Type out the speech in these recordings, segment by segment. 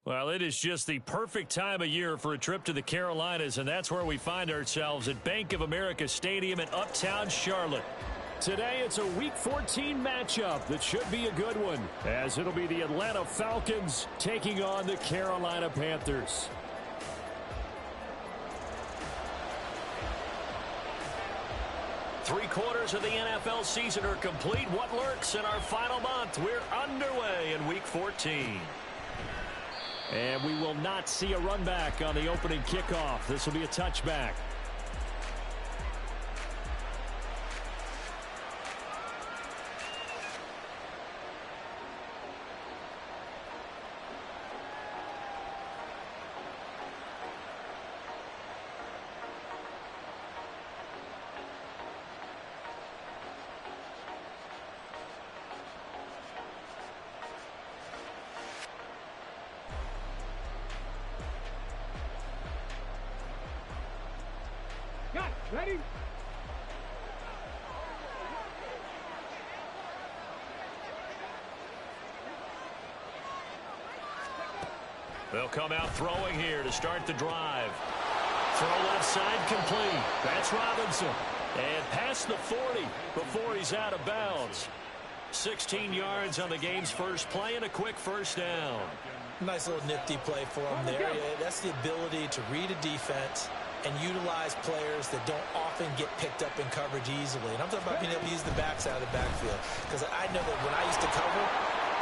Well, it is just the perfect time of year for a trip to the Carolinas, and that's where we find ourselves at Bank of America Stadium in Uptown Charlotte. Today, it's a Week 14 matchup that should be a good one, as it'll be the Atlanta Falcons taking on the Carolina Panthers. Three-quarters of the NFL season are complete. What lurks in our final month? We're underway in Week 14. And we will not see a run back on the opening kickoff. This will be a touchback. Ready? They'll come out throwing here to start the drive. Throw left side complete. That's Robinson. And past the 40 before he's out of bounds. 16 yards on the game's first play and a quick first down. Nice little nifty play for him there. That's the ability to read a defense and utilize players that don't often get picked up in coverage easily. And I'm talking about being able to use the backs out of the backfield. Because I know that when I used to cover,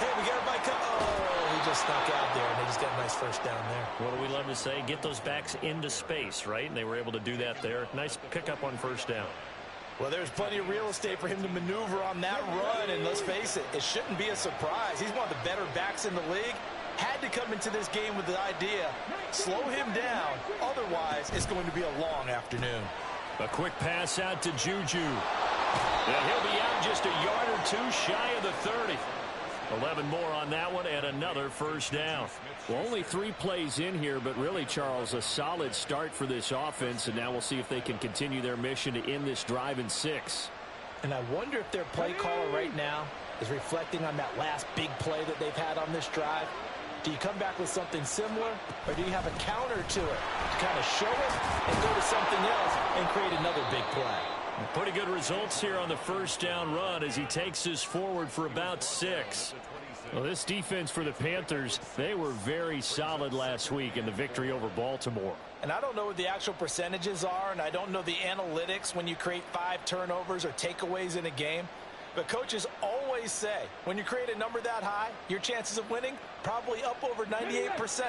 hey, we got everybody cover. Oh, he just snuck out there, and they just got a nice first down there. What do we love to say? Get those backs into space, right? And they were able to do that there. Nice pickup on first down. Well, there's plenty of real estate for him to maneuver on that run. And let's face it, it shouldn't be a surprise. He's one of the better backs in the league. Had to come into this game with the idea, slow him down. Otherwise, it's going to be a long afternoon. A quick pass out to Juju. And he'll be out just a yard or two shy of the 30. 11 more on that one and another first down. Well, only 3 plays in here, but really, Charles, a solid start for this offense. And now we'll see if they can continue their mission to end this drive in 6. And I wonder if their play caller right now is reflecting on that last big play that they've had on this drive. Do you come back with something similar, or do you have a counter to it to kind of show it and go to something else and create another big play? Pretty good results here on the first down run as he takes us forward for about 6. Well, this defense for the Panthers, they were very solid last week in the victory over Baltimore. And I don't know what the actual percentages are, and I don't know the analytics when you create 5 turnovers or takeaways in a game. But coaches always say, when you create a number that high, your chances of winning probably up over 98%.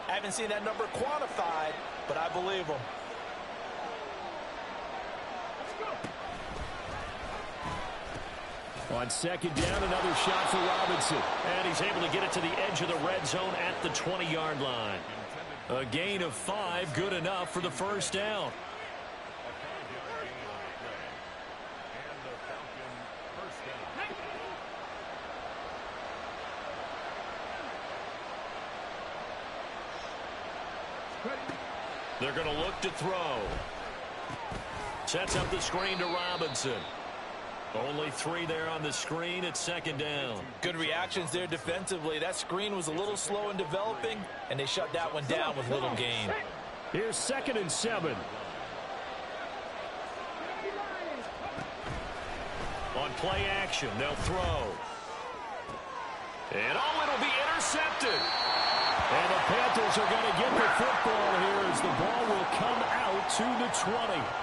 I haven't seen that number quantified, but I believe them. On second down, another shot for Robinson. And he's able to get it to the edge of the red zone at the 20-yard line. A gain of 5, good enough for the first down. They're going to look to throw. Sets up the screen to Robinson. Only 3 there on the screen at second down. Good reactions there defensively. That screen was a little slow in developing, and they shut that one down with little gain. Here's 2nd and 7. On play action, they'll throw. And it'll be intercepted. And the Panthers are going to get the football here as the ball will come out to the 20.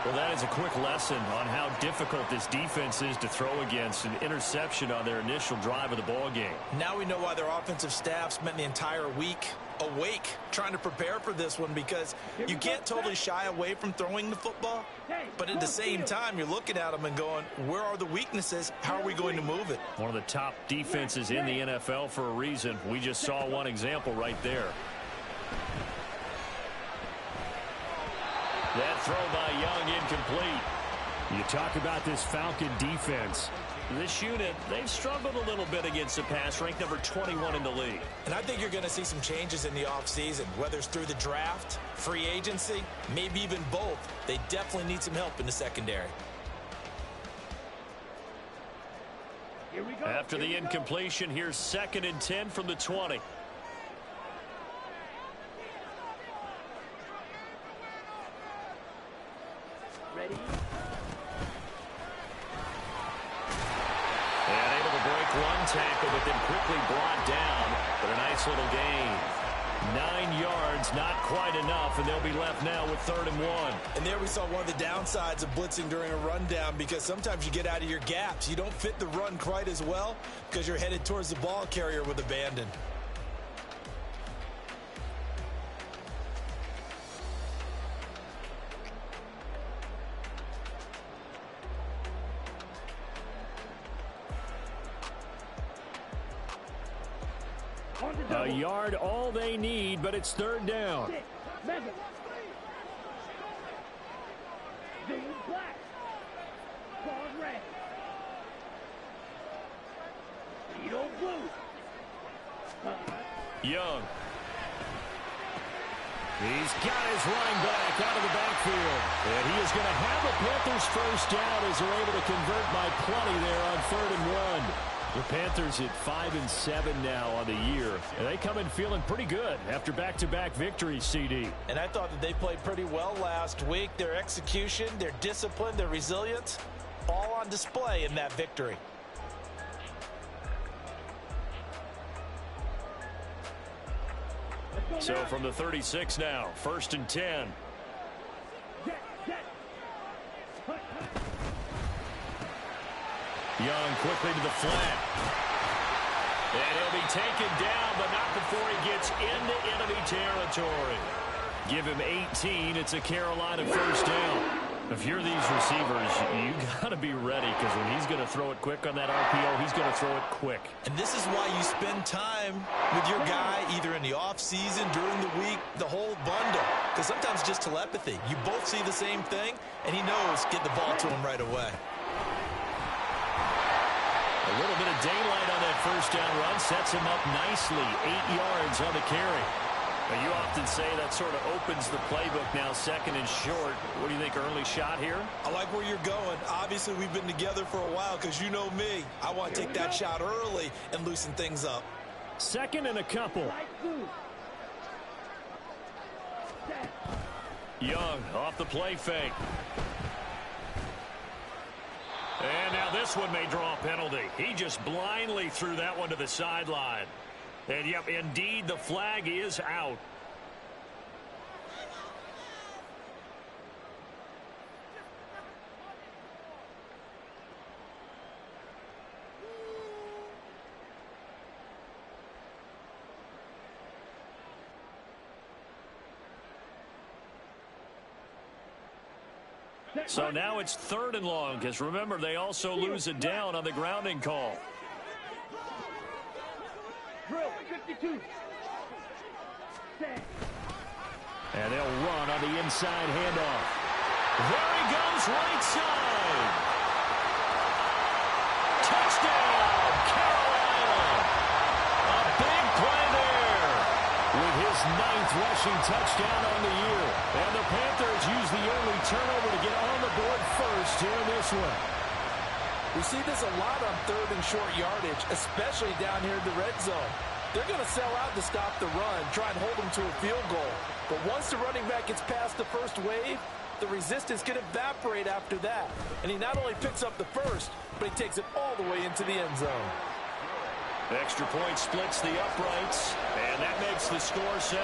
Well, that is a quick lesson on how difficult this defense is to throw against. An interception on their initial drive of the ball game. Now we know why their offensive staff spent the entire week awake trying to prepare for this one, because you can't totally shy away from throwing the football, but at the same time you're looking at them and going, where are the weaknesses? How are we going to move it? One of the top defenses in the NFL for a reason. We just saw one example right there. That throw by Young incomplete. You talk about this Falcon defense. This unit, they've struggled a little bit against the pass, ranked number 21 in the league. And I think you're going to see some changes in the offseason, whether it's through the draft, free agency, maybe even both. They definitely need some help in the secondary. After the incompletion, here's 2nd and 10 from the 20. And able to break one tackle, but then quickly brought down. But a nice little gain. 9 yards, not quite enough, and they'll be left now with 3rd and 1. And there we saw one of the downsides of blitzing during a rundown, because sometimes you get out of your gaps. You don't fit the run quite as well because you're headed towards the ball carrier with abandon. A yard, all they need, but it's 3rd down. Young. He's got his running back out of the backfield. And he is going to have the Panthers first down as they're able to convert by plenty there on 3rd and 1. The Panthers at 5-7 now on the year. And they come in feeling pretty good after back-to-back victories, CD. And I thought that they played pretty well last week. Their execution, their discipline, their resilience, all on display in that victory. So from the 36 now, 1st and 10. Young quickly to the flat. And he'll be taken down, but not before he gets into enemy territory. Give him 18. It's a Carolina first down. If you're these receivers, you got to be ready, because when he's going to throw it quick on that RPO, he's going to throw it quick. And this is why you spend time with your guy either in the offseason, during the week, the whole bundle. Because sometimes just telepathy. You both see the same thing, and he knows get the ball to him right away. A little bit of daylight on that first down run sets him up nicely. 8 yards on the carry. Now, you often say that sort of opens the playbook now, 2nd and short. What do you think, early shot here? I like where you're going. Obviously, we've been together for a while, because you know me. I want to take that shot early and loosen things up. 2nd and a couple. Young off the play fake. And now this one may draw a penalty. He just blindly threw that one to the sideline. And, yep, indeed, the flag is out. So now it's 3rd and long, because remember, they also lose a down on the grounding call. And they'll run on the inside handoff. There he goes, right side. Touchdown, Carolina. A big play there. With his 9th rushing touchdown on the year. And the Panthers use the early turnover to get on the board first here in this one. We see this a lot on 3rd and short yardage, especially down here in the red zone. They're going to sell out to stop the run, try and hold them to a field goal. But once the running back gets past the first wave, the resistance can evaporate after that. And he not only picks up the first, but he takes it all the way into the end zone. Extra point splits the uprights, and that makes the score 7-0.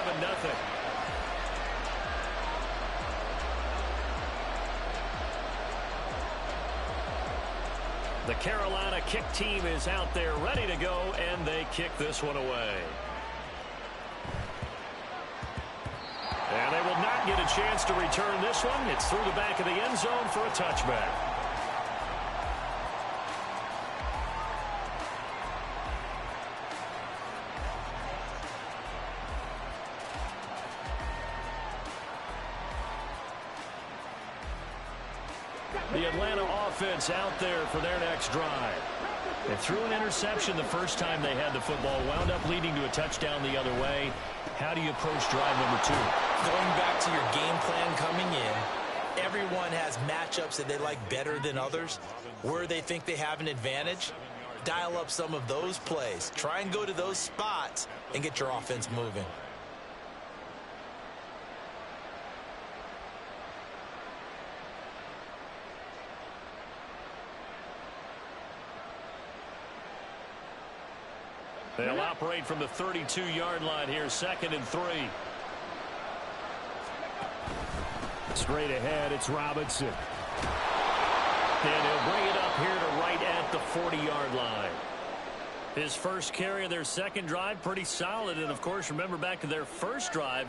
The Carolina kick team is out there ready to go, and they kick this one away. And they will not get a chance to return this one. It's through the back of the end zone for a touchback. The Atlanta offense out there for their next drive. They threw an interception the first time they had the football, wound up leading to a touchdown the other way. How do you approach drive number 2? Going back to your game plan coming in, everyone has matchups that they like better than others. Where they think they have an advantage, dial up some of those plays. Try and go to those spots and get your offense moving. They'll operate from the 32-yard line here, 2nd and 3. Straight ahead, it's Robinson. And he'll bring it up here to right at the 40-yard line. His first carry of their second drive, pretty solid. And, of course, remember back to their first drive,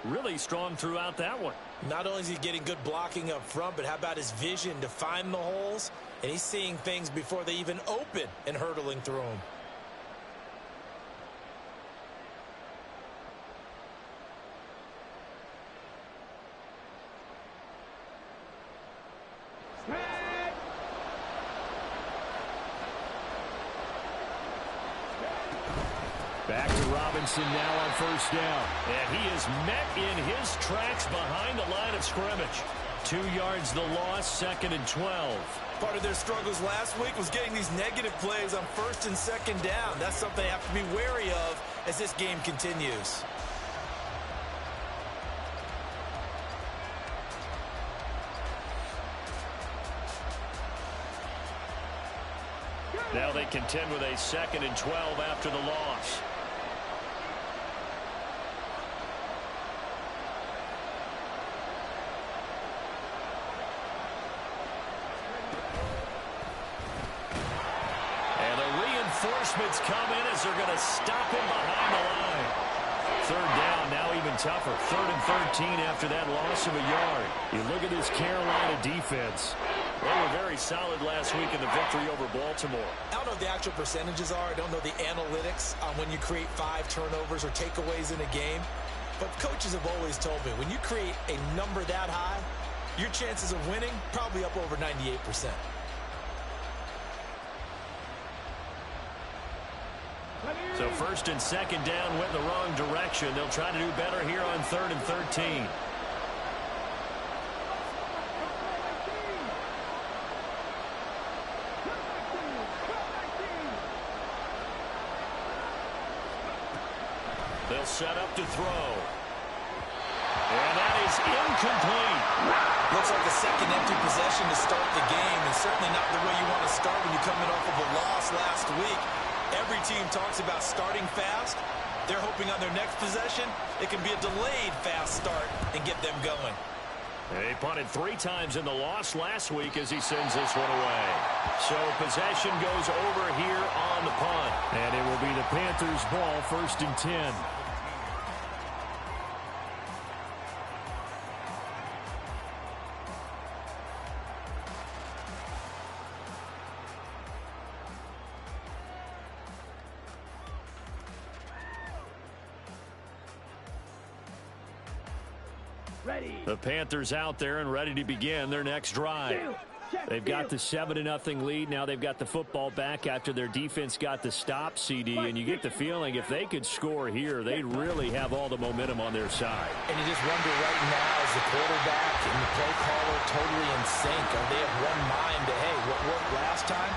really strong throughout that one. Not only is he getting good blocking up front, but how about his vision to find the holes? And he's seeing things before they even open and hurtling through them. Back to Robinson now on first down. And he is met in his tracks behind the line of scrimmage. 2 yards the loss, 2nd and 12. Part of their struggles last week was getting these negative plays on 1st and 2nd down. That's something they have to be wary of as this game continues. Now they contend with a 2nd and 12 after the loss. Reinforcements come in as they're going to stop him behind the line. 3rd down, now even tougher. 3rd and 13 after that loss of a yard. You look at this Carolina defense. They were very solid last week in the victory over Baltimore. I don't know what the actual percentages are. I don't know the analytics on when you create 5 turnovers or takeaways in a game. But coaches have always told me, when you create a number that high, your chances of winning probably up over 98%. So 1st and 2nd down went in the wrong direction. They'll try to do better here on 3rd and 13. They'll set up to throw. And that is incomplete. Looks like a second empty possession to start the game, and certainly not the way you want to start when you're coming off of a loss last week. Every team talks about starting fast. They're hoping on their next possession, it can be a delayed fast start and get them going. They punted 3 times in the loss last week as he sends this one away. So possession goes over here on the punt. And it will be the Panthers' ball, 1st and 10. The Panthers out there and ready to begin their next drive. They've got the 7-0 lead. Now they've got the football back after their defense got the stop, CD. And you get the feeling if they could score here, they'd really have all the momentum on their side. And you just wonder right now, is the quarterback and the play caller totally in sync? Are they of one mind to, hey, what worked last time?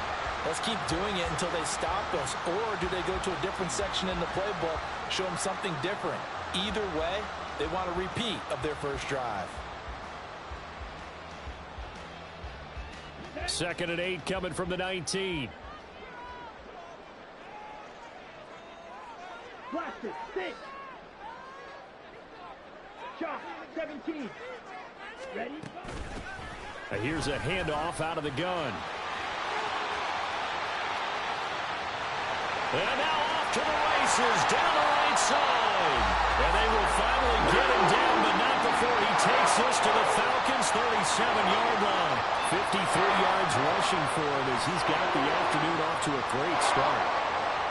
Let's keep doing it until they stop us. Or do they go to a different section in the playbook, show them something different? Either way, they want a repeat of their first drive. 2nd and 8 coming from the 19. Blaster, 6. Shot, 17. Ready? Here's a handoff out of the gun. And now off to the races, down the right side. And they will finally get him down, but not before he takes this to the FaLcons' 37-yard line. 53 yards rushing for him as he's got the afternoon off to a great start.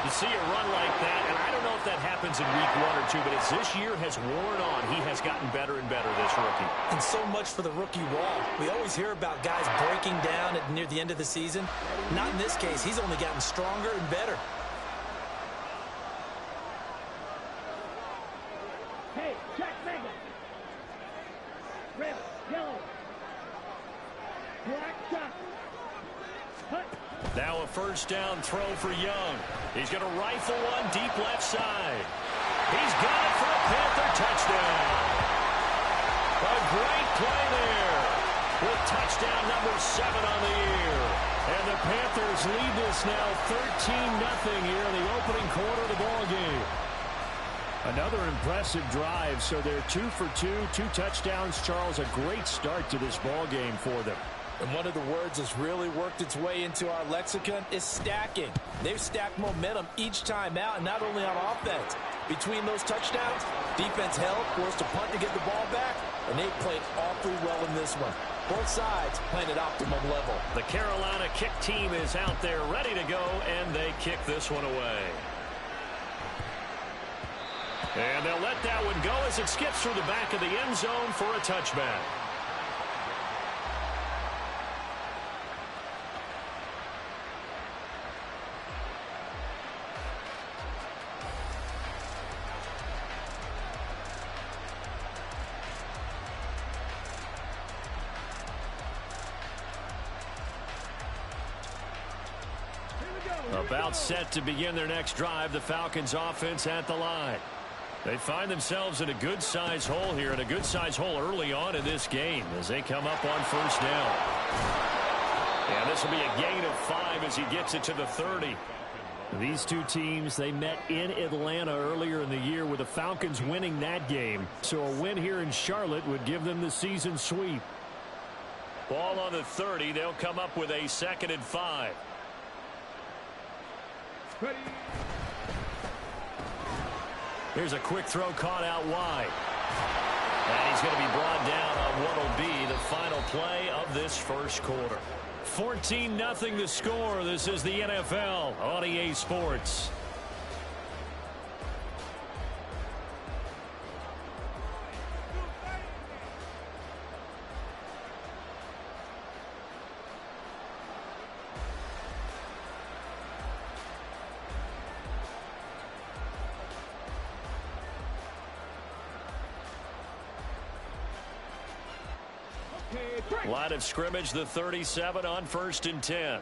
You see a run like that, and I don't know if that happens in week 1 or 2, but as this year has worn on, he has gotten better and better, this rookie. And so much for the rookie wall. We always hear about guys breaking down near the end of the season. Not in this case. He's only gotten stronger and better. Hey, Jack Mega. Red, yellow. Black shot. Hut. Now a first down throw for Young. He's going to rifle one deep left side. He's got it for a Panther touchdown. A great play there with touchdown number 7 on the year. And the Panthers lead this now 13-0 here in the opening quarter of the ball game. Another impressive drive, so they're 2 for 2, 2 touchdowns. Charles, a great start to this ball game for them. And one of the words that's really worked its way into our lexicon is stacking. They've stacked momentum each time out, and not only on offense. Between those touchdowns, defense held, forced a punt to get the ball back, and they played awfully well in this one. Both sides playing at optimum level. The Carolina kick team is out there ready to go, and they kick this one away. And they'll let that one go as it skips through the back of the end zone for a touchback. About set to begin their next drive, the Falcons offense at the line. They find themselves in a good-sized hole here, and a good-sized hole early on in this game as they come up on first down. And this will be a gain of 5 as he gets it to the 30. These two teams, they met in Atlanta earlier in the year with the Falcons winning that game. So a win here in Charlotte would give them the season sweep. Ball on the 30. They'll come up with a 2nd and 5. Ready. Here's a quick throw caught out wide. And he's going to be brought down on what will be the final play of this first quarter. 14-0 the score. This is the NFL on EA Sports. Line of scrimmage, the 37 on 1st and 10.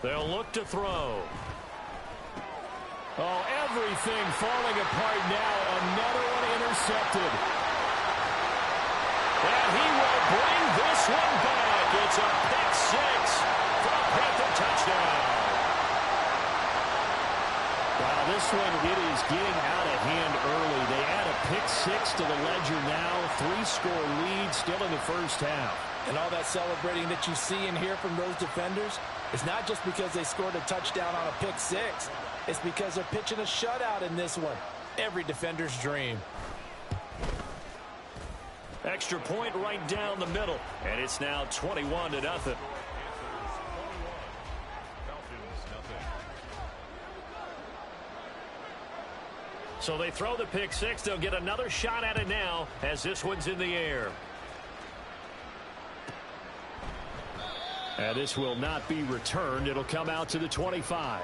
They'll look to throw. Oh, everything falling apart now. Another one intercepted. And he will bring this one back. It's a pick 6 for a Panther touchdown. Wow, this one, it is getting out of hand early. They add a pick 6 to the ledger now. 3-score lead still in the first half. And all that celebrating that you see and hear from those defenders, it's not just because they scored a touchdown on a pick 6. It's because they're pitching a shutout in this one. Every defender's dream. Extra point right down the middle. And it's now 21-0. So they throw the pick 6. They'll get another shot at it now as this one's in the air. And this will not be returned. It'll come out to the 25.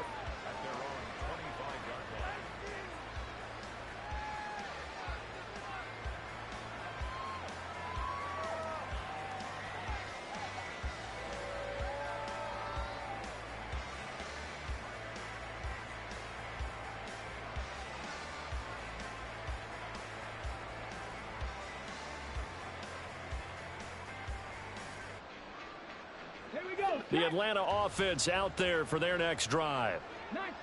The Atlanta offense out there for their next drive.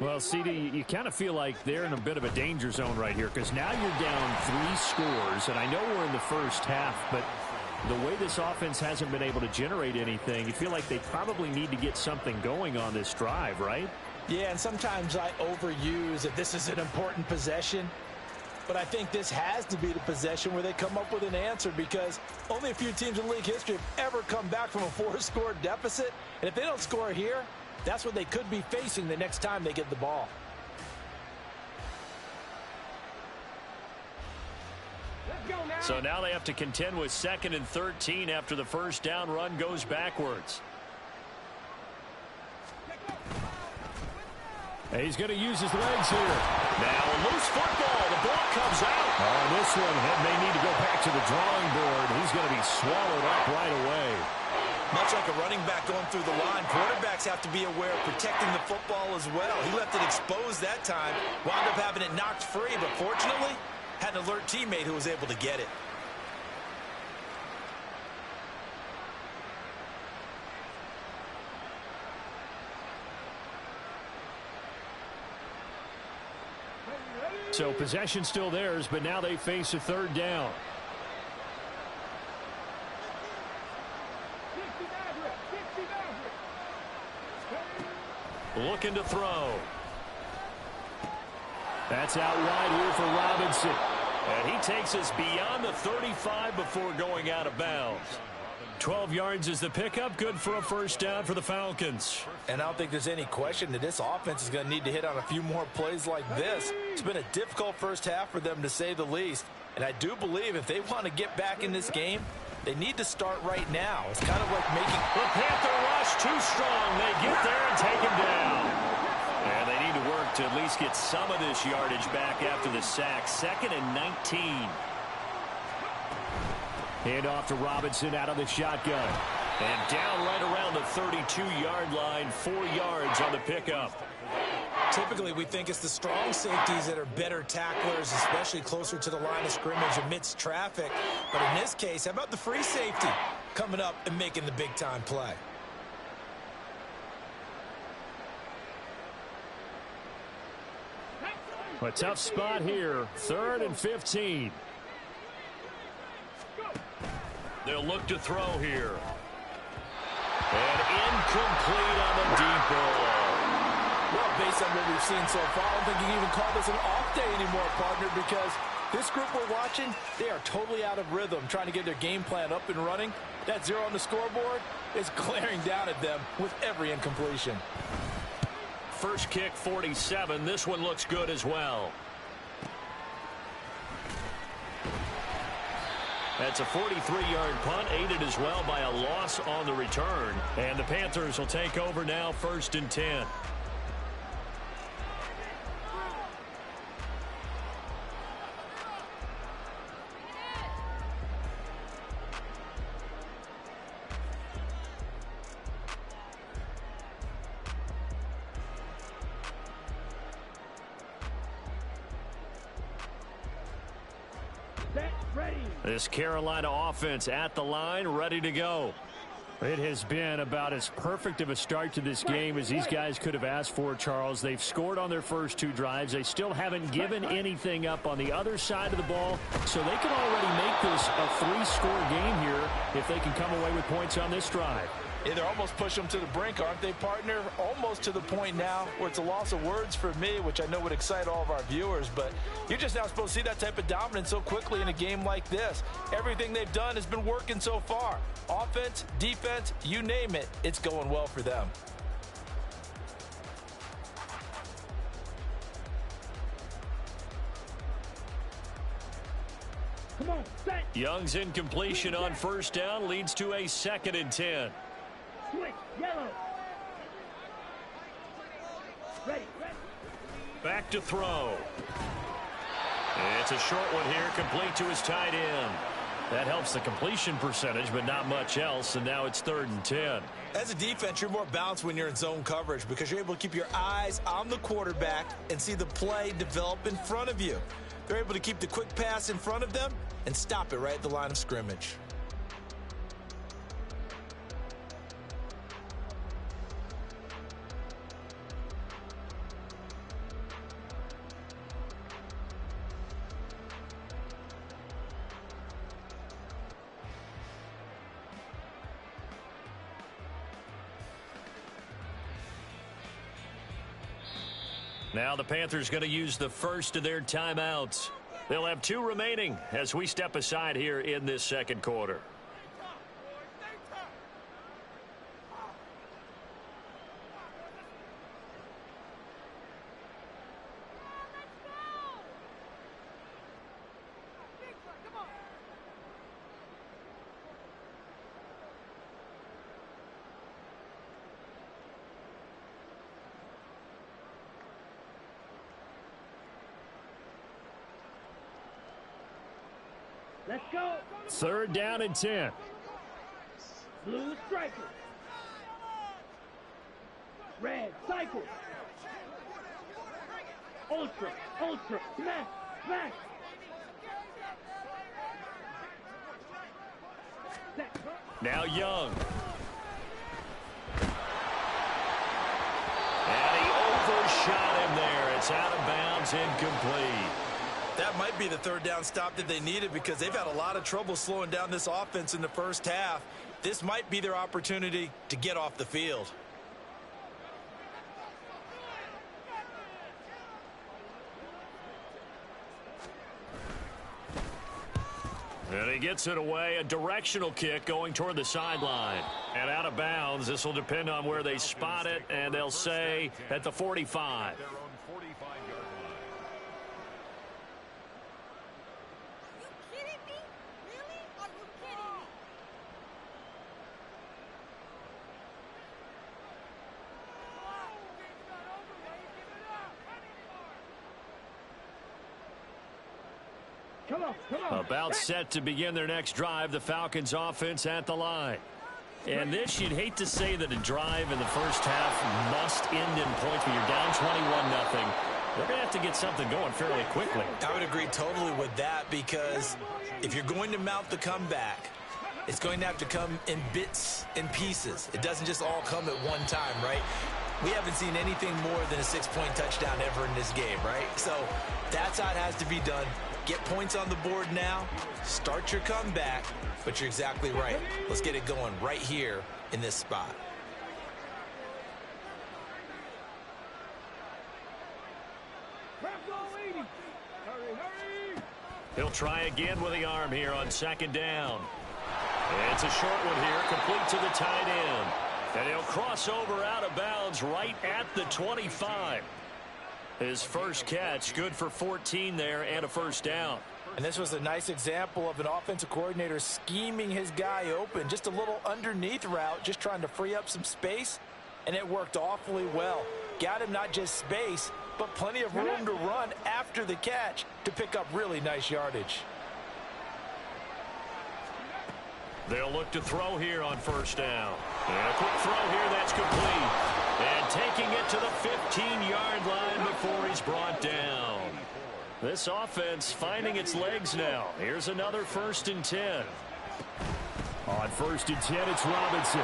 Well, CD, you kind of feel like they're in a bit of a danger zone right here because now you're down 3 scores, and I know we're in the first half, but the way this offense hasn't been able to generate anything, you feel like they probably need to get something going on this drive, right? Yeah, and sometimes I overuse that this is an important possession. But I think this has to be the possession where they come up with an answer because only a few teams in league history have ever come back from a 4-score deficit. And if they don't score here, that's what they could be facing the next time they get the ball. So now they have to contend with 2nd and 13 after the first down run goes backwards. He's going to use his legs here. Now a loose football. The ball comes out. Oh, this one may need to go back to the drawing board. He's going to be swallowed up right away. Much like a running back going through the line, quarterbacks have to be aware of protecting the football as well. He left it exposed that time, wound up having it knocked free, but fortunately, had an alert teammate who was able to get it. So possession still theirs, but now they face a third down. Looking to throw. That's out wide here for Robinson. And he takes us beyond the 35 before going out of bounds. 12 yards is the pickup. Good for a first down for the Falcons. And I don't think there's any question that this offense is going to need to hit on a few more plays like this. It's been a difficult first half for them, to say the least. And I do believe if they want to get back in this game, they need to start right now. It's kind of like making... The Panther rush too strong. They get there and take him down. And they need to work to at least get some of this yardage back after the sack. 2nd and 19. Hand off to Robinson out of the shotgun. And down right around the 32-yard line. 4 yards on the pickup. Typically, we think it's the strong safeties that are better tacklers, especially closer to the line of scrimmage amidst traffic. But in this case, how about the free safety coming up and making the big-time play? A tough spot here. 3rd and 15. They'll look to throw here. And incomplete on the deep ball. Well, based on what we've seen so far, I don't think you can even call this an off day anymore, partner, because this group we're watching, they are totally out of rhythm, trying to get their game plan up and running. That 0 on the scoreboard is glaring down at them with every incompletion. First kick, 47. This one looks good as well. That's a 43-yard punt, aided as well by a loss on the return. And the Panthers will take over now, 1st and 10. This Carolina offense at the line, ready to go. It has been about as perfect of a start to this game as these guys could have asked for, Charles. They've scored on their first 2 drives. They still haven't given anything up on the other side of the ball, so they can already make this a 3-score game here if they can come away with points on this drive. Yeah, they're almost pushing them to the brink, aren't they, partner? Almost to the point now where it's a loss of words for me, which I know would excite all of our viewers, but you're just not supposed to see that type of dominance so quickly in a game like this. Everything they've done has been working so far. Offense, defense, you name it, it's going well for them. Come on, set. Young's incompletion on first down leads to a 2nd and 10. Switch, yellow. Ready. Back to throw. It's a short one here, complete to his tight end. That helps the completion percentage, but not much else, and now it's 3rd and 10. As a defense, you're more balanced when you're in zone coverage because you're able to keep your eyes on the quarterback and see the play develop in front of you. They're able to keep the quick pass in front of them and stop it right at the line of scrimmage. Now the Panthers going to use the first of their timeouts. They'll have 2 remaining as we step aside here in this 2nd quarter. Let's go. 3rd down and 10. Blue striker. Red cycle. Ultra, smash, smash. Set. Now Young. And he overshot him there. It's out of bounds, incomplete. That might be the third down stop that they needed because they've had a lot of trouble slowing down this offense in the first half. This might be their opportunity to get off the field. And he gets it away, a directional kick going toward the sideline. And out of bounds, this will depend on where they spot it, and they'll say at the 45. Come on, come on. About set to begin their next drive, the Falcons offense at the line. And this, you'd hate to say that a drive in the first half must end in points, but you're down 21-0. They're going to have to get something going fairly quickly. I would agree totally with that because if you're going to mount the comeback, it's going to have to come in bits and pieces. It doesn't just all come at one time, right? We haven't seen anything more than a 6-point touchdown ever in this game, right? So that's how it has to be done. Get points on the board now, start your comeback, but you're exactly right. Let's get it going right here in this spot. He'll try again with the arm here on second down. It's a short one here, complete to the tight end. And he'll cross over out of bounds right at the 25. His first catch, good for 14 there and a first down. And this was a nice example of an offensive coordinator scheming his guy open. Just a little underneath route, just trying to free up some space, and it worked awfully well. Got him not just space, but plenty of room to run after the catch to pick up really nice yardage. They'll look to throw here on first down. And a quick throw here, that's complete. And taking it to the 15-yard line before he's brought down. This offense finding its legs now. Here's another 1st and 10. On 1st and 10, it's Robinson.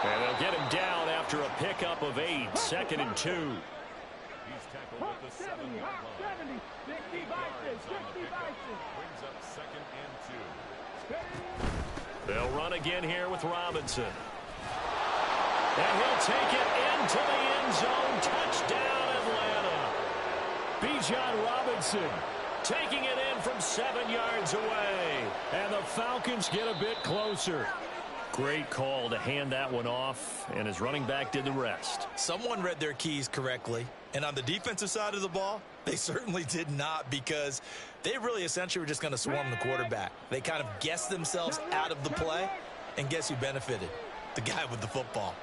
And they'll get him down after a pickup of 8, 2nd and 2. He's tackled at the 7-yard line. 60 Bison. Brings up 2nd and 2. They'll run again here with Robinson. And he'll take it into the end zone. Touchdown, Atlanta. Bijan Robinson Taking it in from 7 yards away. And the Falcons get a bit closer. Great call to hand that one off, and his running back did the rest. Someone read their keys correctly, and on the defensive side of the ball, they certainly did not because they really essentially were just going to swarm the quarterback. They kind of guessed themselves out of the play, and guess who benefited? The guy with the football.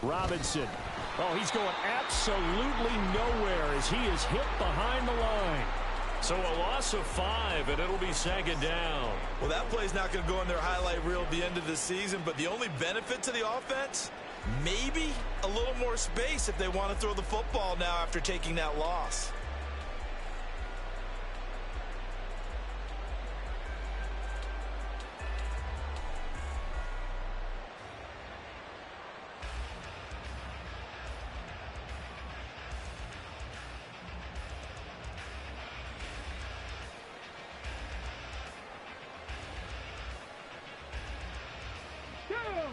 Robinson. Oh, he's going absolutely nowhere as he is hit behind the line. So a loss of 5, and it'll be 2nd down. Well, that play's not going to go in their highlight reel at the end of the season, but the only benefit to the offense, maybe a little more space if they want to throw the football now after taking that loss.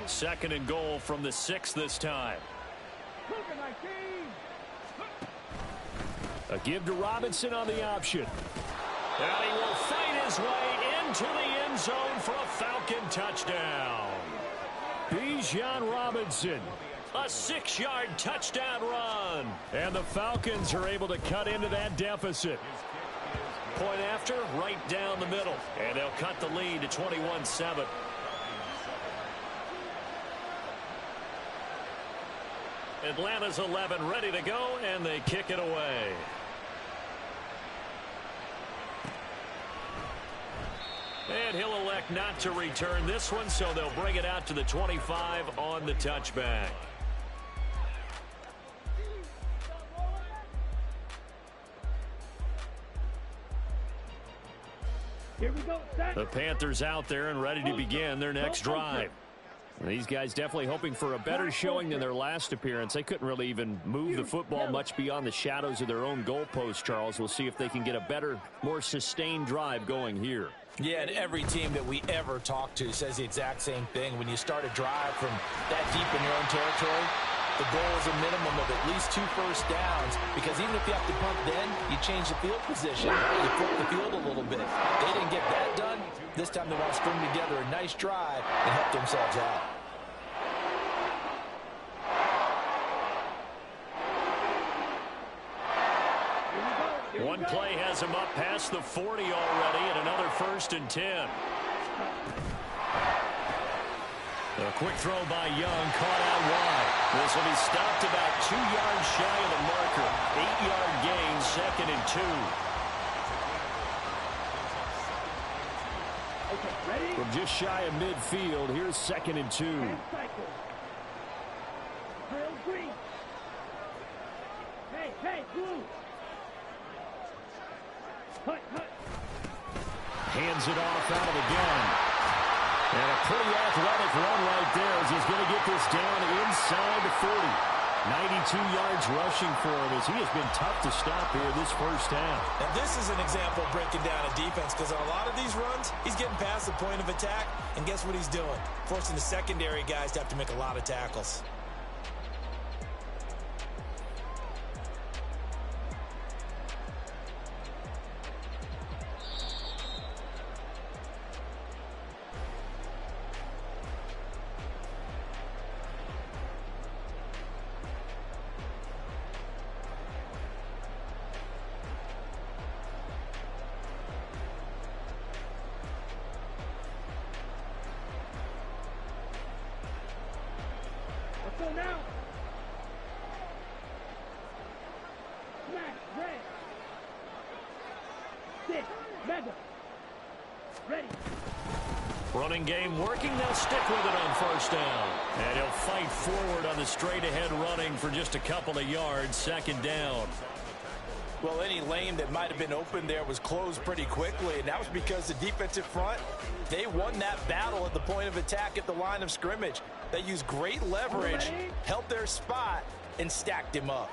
Second and goal from the 6 this time. A give to Robinson on the option. And he will fight his way into the end zone for a Falcon touchdown. Bijan Robinson. A 6-yard touchdown run. And the Falcons are able to cut into that deficit. Point after, right down the middle. And they'll cut the lead to 21-7. Atlanta's 11 ready to go, and they kick it away. And he'll elect not to return this one, so they'll bring it out to the 25 on the touchback. Here we go. The Panthers out there and ready to begin their next drive. These guys definitely hoping for a better showing than their last appearance. They couldn't really even move the football much beyond the shadows of their own goalpost, Charles. We'll see if they can get a better, more sustained drive going here. Yeah, and every team that we ever talk to says the exact same thing. When you start a drive from that deep in your own territory, the goal is a minimum of at least 2 first downs, because even if you have to punt then, you change the field position. You flip the field a little bit. They didn't get that done. This time they want to string together a nice drive and help themselves out. One play has him up past the 40 already, and another 1st and 10. A quick throw by Young, caught out wide. This will be stopped about 2 yards shy of the marker. 8-yard gain, 2nd and 2. From just shy of midfield, here's 2nd and 2. Hands it off out of the gun. And a pretty athletic run right there as he's going to get this down inside the 40. 92 yards rushing for him as he has been tough to stop here this first half. And this is an example of breaking down a defense, because on a lot of these runs, he's getting past the point of attack, and guess what he's doing? Forcing the secondary guys to have to make a lot of tackles. Running game working. They'll stick with it on 1st down. And he'll fight forward on the straight-ahead running for just a couple of yards. 2nd down. Well, any lane that might have been open there was closed pretty quickly, and that was because the defensive front, they won that battle at the point of attack at the line of scrimmage. They used great leverage, held their spot, and stacked him up.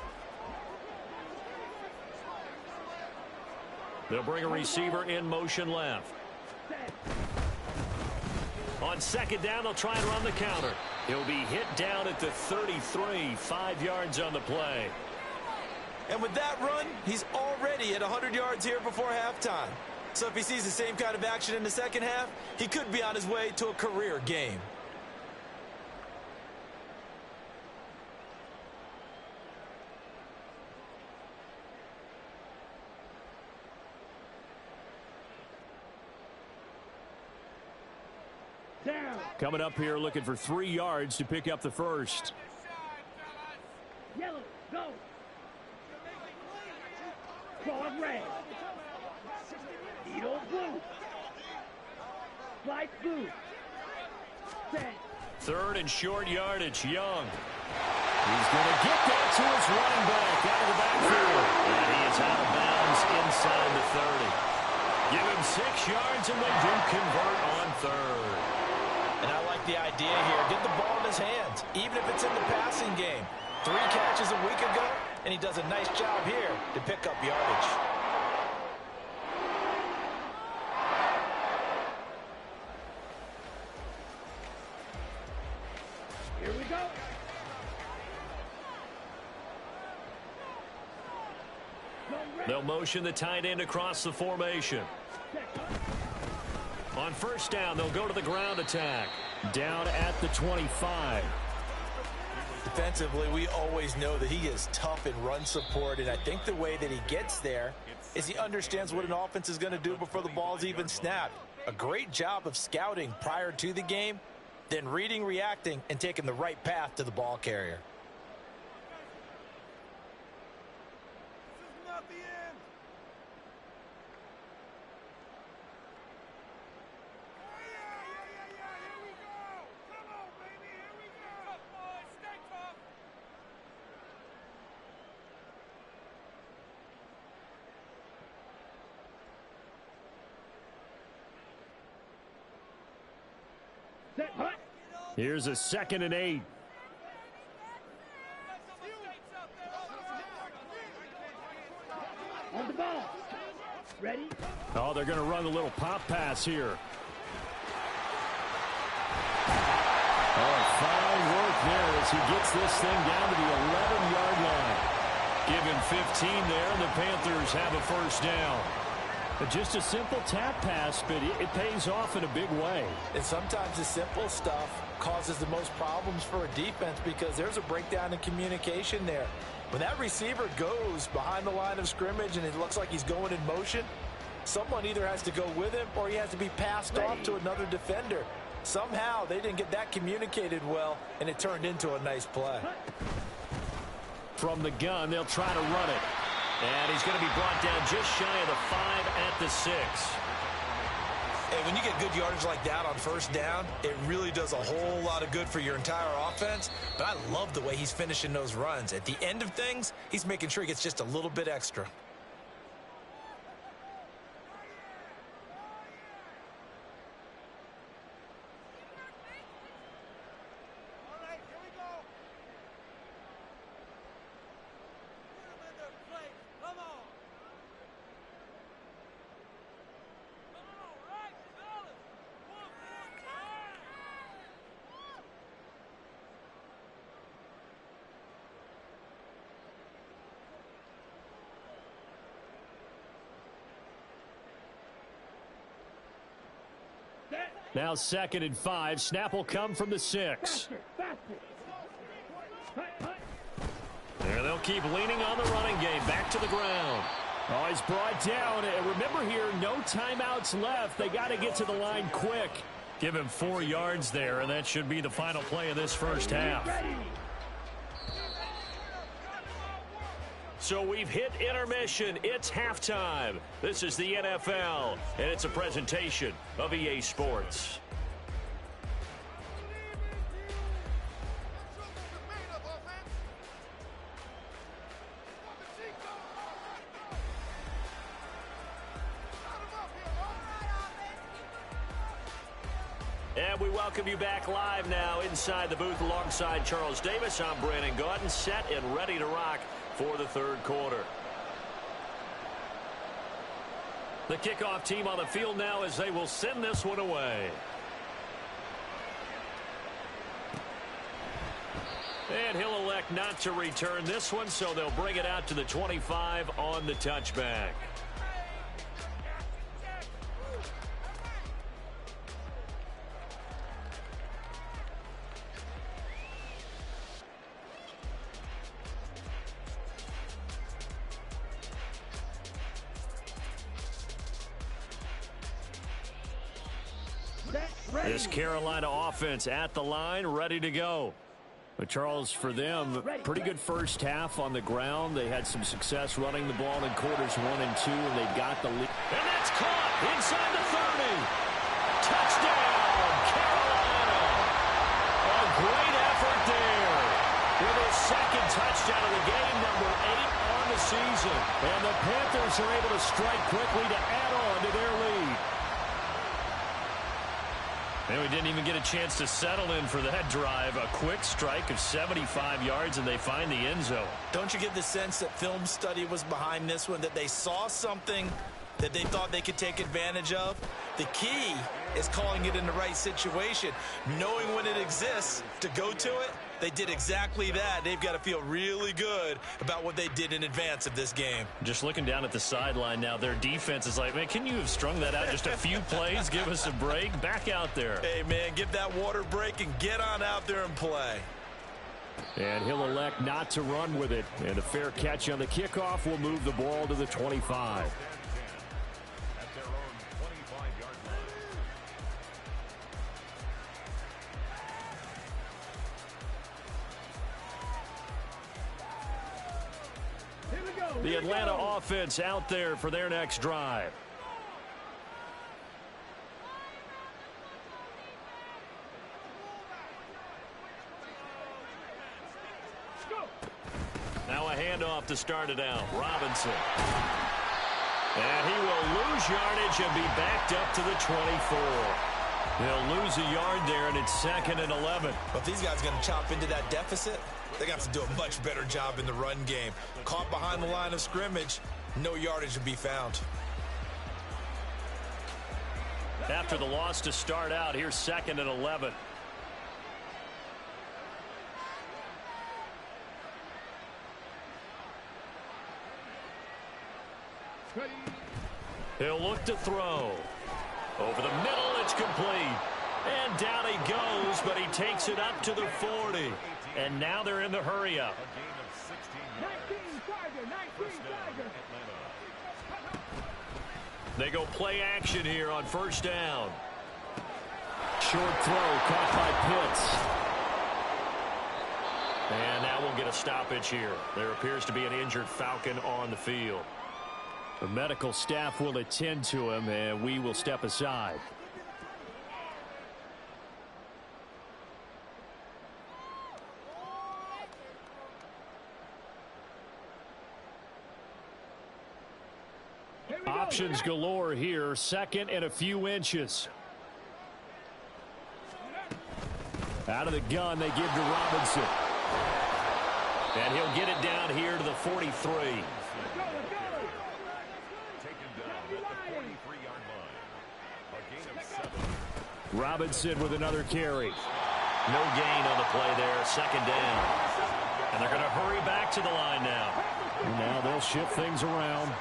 They'll bring a receiver in motion left. On 2nd down, they'll try and run the counter. He'll be hit down at the 33, 5 yards on the play. And with that run, he's already at 100 yards here before halftime. So if he sees the same kind of action in the second half, he could be on his way to a career game. Coming up here looking for 3 yards to pick up the first. Yellow, go. Forward red. Eagle blue. Light blue. Set. 3rd and short yardage, Young. He's going to get that to his running back out of the backfield. And he is out of bounds inside the 30. Give him 6 yards and they do convert on 3rd. And I like the idea here. Get the ball in his hands, even if it's in the passing game. 3 catches a week ago, and he does a nice job here to pick up yardage. Here we go. They'll motion the tight end across the formation. On 1st down, they'll go to the ground attack. Down at the 25. Defensively, we always know that he is tough in run support, and I think the way that he gets there is he understands what an offense is going to do before the ball's even snapped. A great job of scouting prior to the game, then reading, reacting, and taking the right path to the ball carrier. Set, hut. Here's a 2nd and 8. On the ball. Ready? Oh, they're going to run a little pop pass here. Oh, fine work there as he gets this thing down to the 11-yard line. Give him 15 there, and the Panthers have a first down. But just a simple tap pass, but it pays off in a big way. And sometimes the simple stuff causes the most problems for a defense because there's a breakdown in communication there. When that receiver goes behind the line of scrimmage and it looks like he's going in motion, someone either has to go with him or he has to be passed off to another defender. Somehow they didn't get that communicated well, and it turned into a nice play. From the gun, they'll try to run it. And he's going to be brought down just shy of the 5 at the 6. Hey, when you get good yardage like that on first down, it really does a whole lot of good for your entire offense. But I love the way he's finishing those runs. At the end of things, he's making sure he gets just a little bit extra. Now 2nd and 5. Snap will come from the 6. There they'll keep leaning on the running game. Back to the ground. Oh, he's brought down. And remember here, no timeouts left. They got to get to the line quick. Give him 4 yards there, and that should be the final play of this first half. So we've hit intermission. It's halftime. This is the NFL, and it's a presentation of EA Sports. And we welcome you back live now inside the booth alongside Charles Davis. I'm Brandon Gaudin, set and ready to rock for the third quarter. The kickoff team on the field now as they will send this one away. And he'll elect not to return this one, so they'll bring it out to the 25 on the touchback. This Carolina offense at the line, ready to go. But Charles, for them, pretty good first half on the ground. They had some success running the ball in quarters 1 and 2, and they got the lead. And that's caught inside the 30. Touchdown, Carolina. A great effort there. With his second touchdown of the game, number 8 on the season. And the Panthers are able to strike quickly to add on to their lead. And we didn't even get a chance to settle in for that drive. A quick strike of 75 yards, and they find the end zone. Don't you get the sense that film study was behind this one, that they saw something that they thought they could take advantage of? The key is calling it in the right situation, knowing when it exists to go to it. They did exactly that. They've got to feel really good about what they did in advance of this game. Just looking down at the sideline now, their defense is like, man, can you have strung that out just a few plays? Give us a break. Back out there. Hey, man, give that water break and get on out there and play. And he'll elect not to run with it. And a fair catch on the kickoff will move the ball to the 25. The Atlanta offense out there for their next drive. Now a handoff to start it out. Robinson. And he will lose yardage and be backed up to the 24. They'll lose a yard there, and it's 2nd and 11. But if these guys are going to chop into that deficit, they're going to have to do a much better job in the run game. Caught behind the line of scrimmage, no yardage to be found. After the loss to start out, here's 2nd and 11. He'll look to throw. Over the middle, it's complete. And down he goes, but he takes it up to the 40. And now they're in the hurry-up. 19 Tiger, 19 Tiger. They go play action here on 1st down. Short throw caught by Pitts. And that will get a stoppage here. There appears to be an injured Falcon on the field. The medical staff will attend to him, and we will step aside. Options galore here. 2nd and a few inches. Out of the gun, they give to Robinson. And he'll get it down here to the 43. Robinson with another carry. No gain on the play there. 2nd down. And they're going to hurry back to the line now. And now they'll shift things around.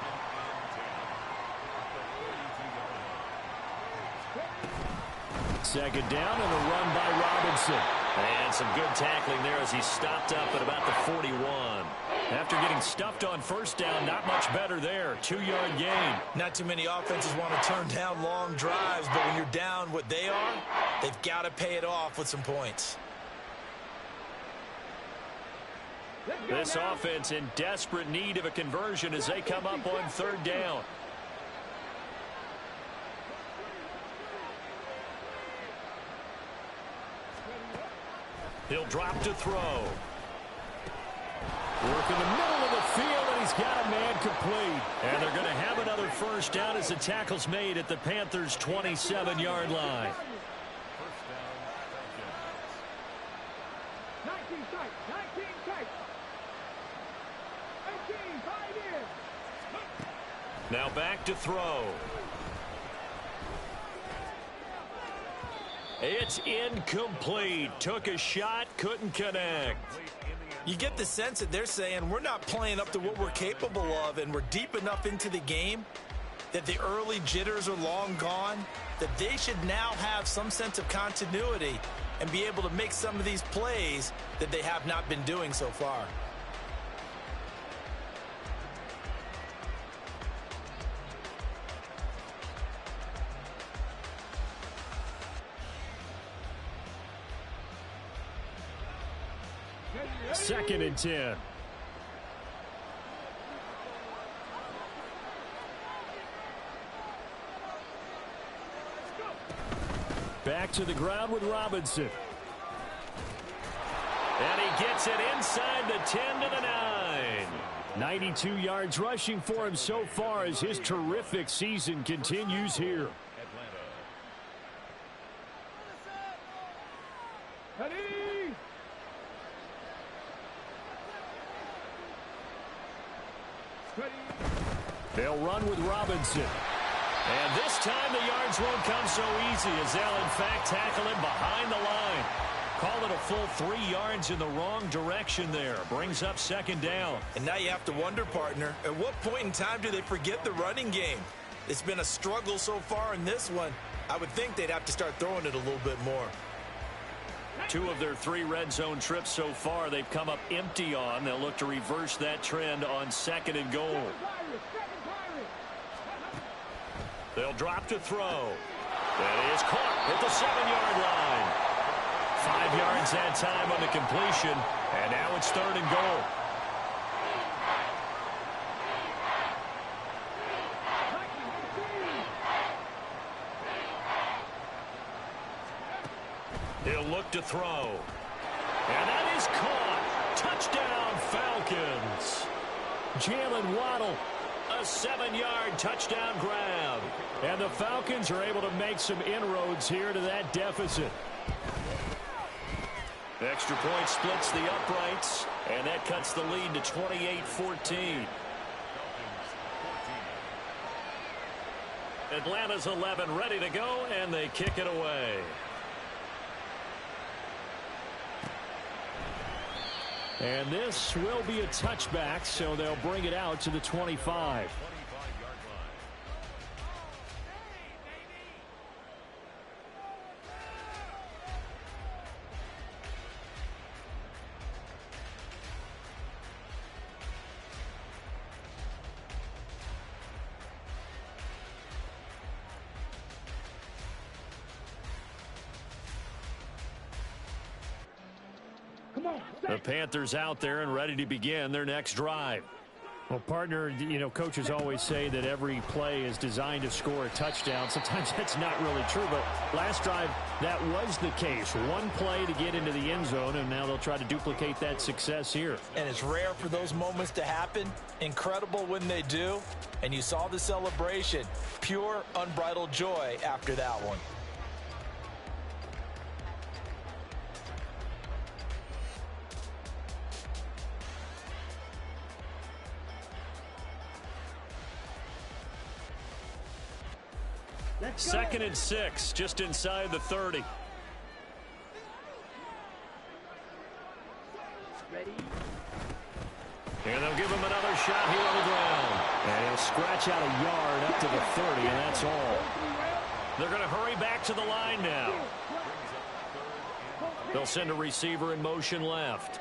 Second down and a run by Robinson. And some good tackling there as he stopped up at about the 41. After getting stuffed on 1st down, not much better there. 2-yard gain. Not too many offenses want to turn down long drives, but when you're down what they are, they've got to pay it off with some points. This offense in desperate need of a conversion as they come up on 3rd down. He'll drop to throw. Work in the middle of the field, and he's got a man complete. And they're going to have another 1st down as the tackle's made at the Panthers' 27-yard line. 19 tight, 19 tight. 18, 5 in. Now back to throw. It's incomplete. Took a shot, couldn't connect. You get the sense that they're saying we're not playing up to what we're capable of, and we're deep enough into the game that the early jitters are long gone, that they should now have some sense of continuity and be able to make some of these plays that they have not been doing so far. Second and 10. Back to the ground with Robinson. And he gets it inside the 10 to the 9. 92 yards rushing for him so far as his terrific season continues here. They'll run with Robinson. And this time the yards won't come so easy as they'll in fact tackle him behind the line. Call it a full 3 yards in the wrong direction there. Brings up 2nd down. And now you have to wonder, partner, at what point in time do they forget the running game? It's been a struggle so far in this one. I would think they'd have to start throwing it a little bit more. 2 of their 3 red zone trips so far they've come up empty on. They'll look to reverse that trend on 2nd and goal. They'll drop to throw. That is caught at the 7-yard line. 5 yards that time on the completion. And now it's 3rd and goal. He'll look to throw. And that is caught. Touchdown, Falcons. Jalen Waddle A 7-yard touchdown grab. And the Falcons are able to make some inroads here to that deficit. Extra point splits the uprights, and that cuts the lead to 28-14. Atlanta's 11 ready to go, and they kick it away. And this will be a touchback, so they'll bring it out to the 25. The Panthers out there and ready to begin their next drive. Well, partner, you know, coaches always say that every play is designed to score a touchdown. Sometimes that's not really true, but last drive, that was the case. One play to get into the end zone, and now they'll try to duplicate that success here. And it's rare for those moments to happen. Incredible when they do. And you saw the celebration. Pure, unbridled joy after that one. Second and 6, just inside the 30. And they'll give him another shot here on the ground. And he'll scratch out a yard up to the 30, and that's all. They're going to hurry back to the line now. They'll send a receiver in motion left.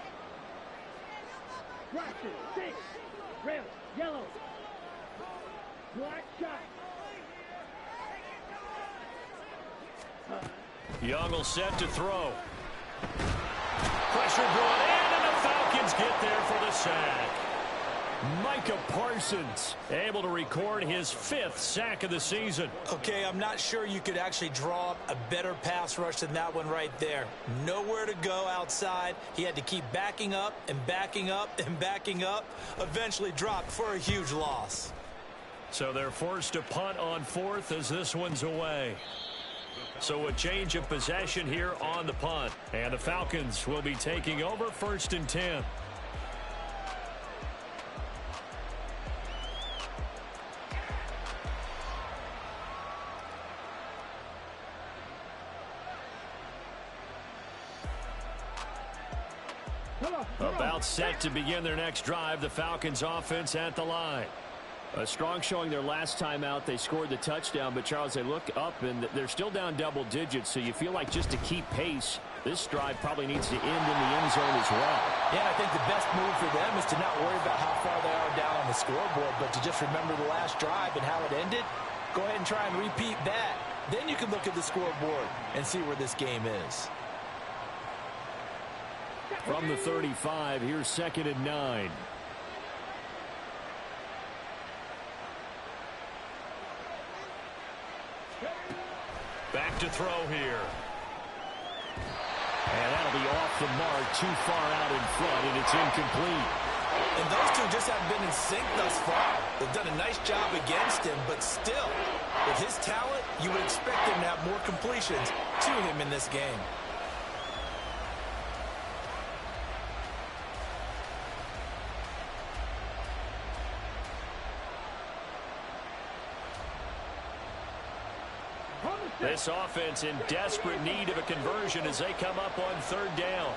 Red, yellow, black shot. Young will set to throw. Pressure brought in, and the Falcons get there for the sack. Micah Parsons able to record his 5th sack of the season. Okay, I'm not sure you could actually draw up a better pass rush than that one right there. Nowhere to go outside. He had to keep backing up and backing up and backing up. Eventually dropped for a huge loss. So they're forced to punt on 4th as this one's away. So a change of possession here on the punt. And the Falcons will be taking over 1st and 10. About set to begin their next drive. The Falcons offense at the line. A strong showing their last time out. They scored the touchdown, but Charles, they look up and they're still down double digits, so you feel like just to keep pace, this drive probably needs to end in the end zone as well. Yeah, I think the best move for them is to not worry about how far they are down on the scoreboard, but to just remember the last drive and how it ended. Go ahead and try and repeat that. Then you can look at the scoreboard and see where this game is. From the 35, here's 2nd and 9. Back to throw here. And that'll be off the mark, too far out in front, and it's incomplete. And those two just haven't been in sync thus far. They've done a nice job against him, but still, with his talent, you would expect him to have more completions to him in this game. This offense in desperate need of a conversion as they come up on 3rd down.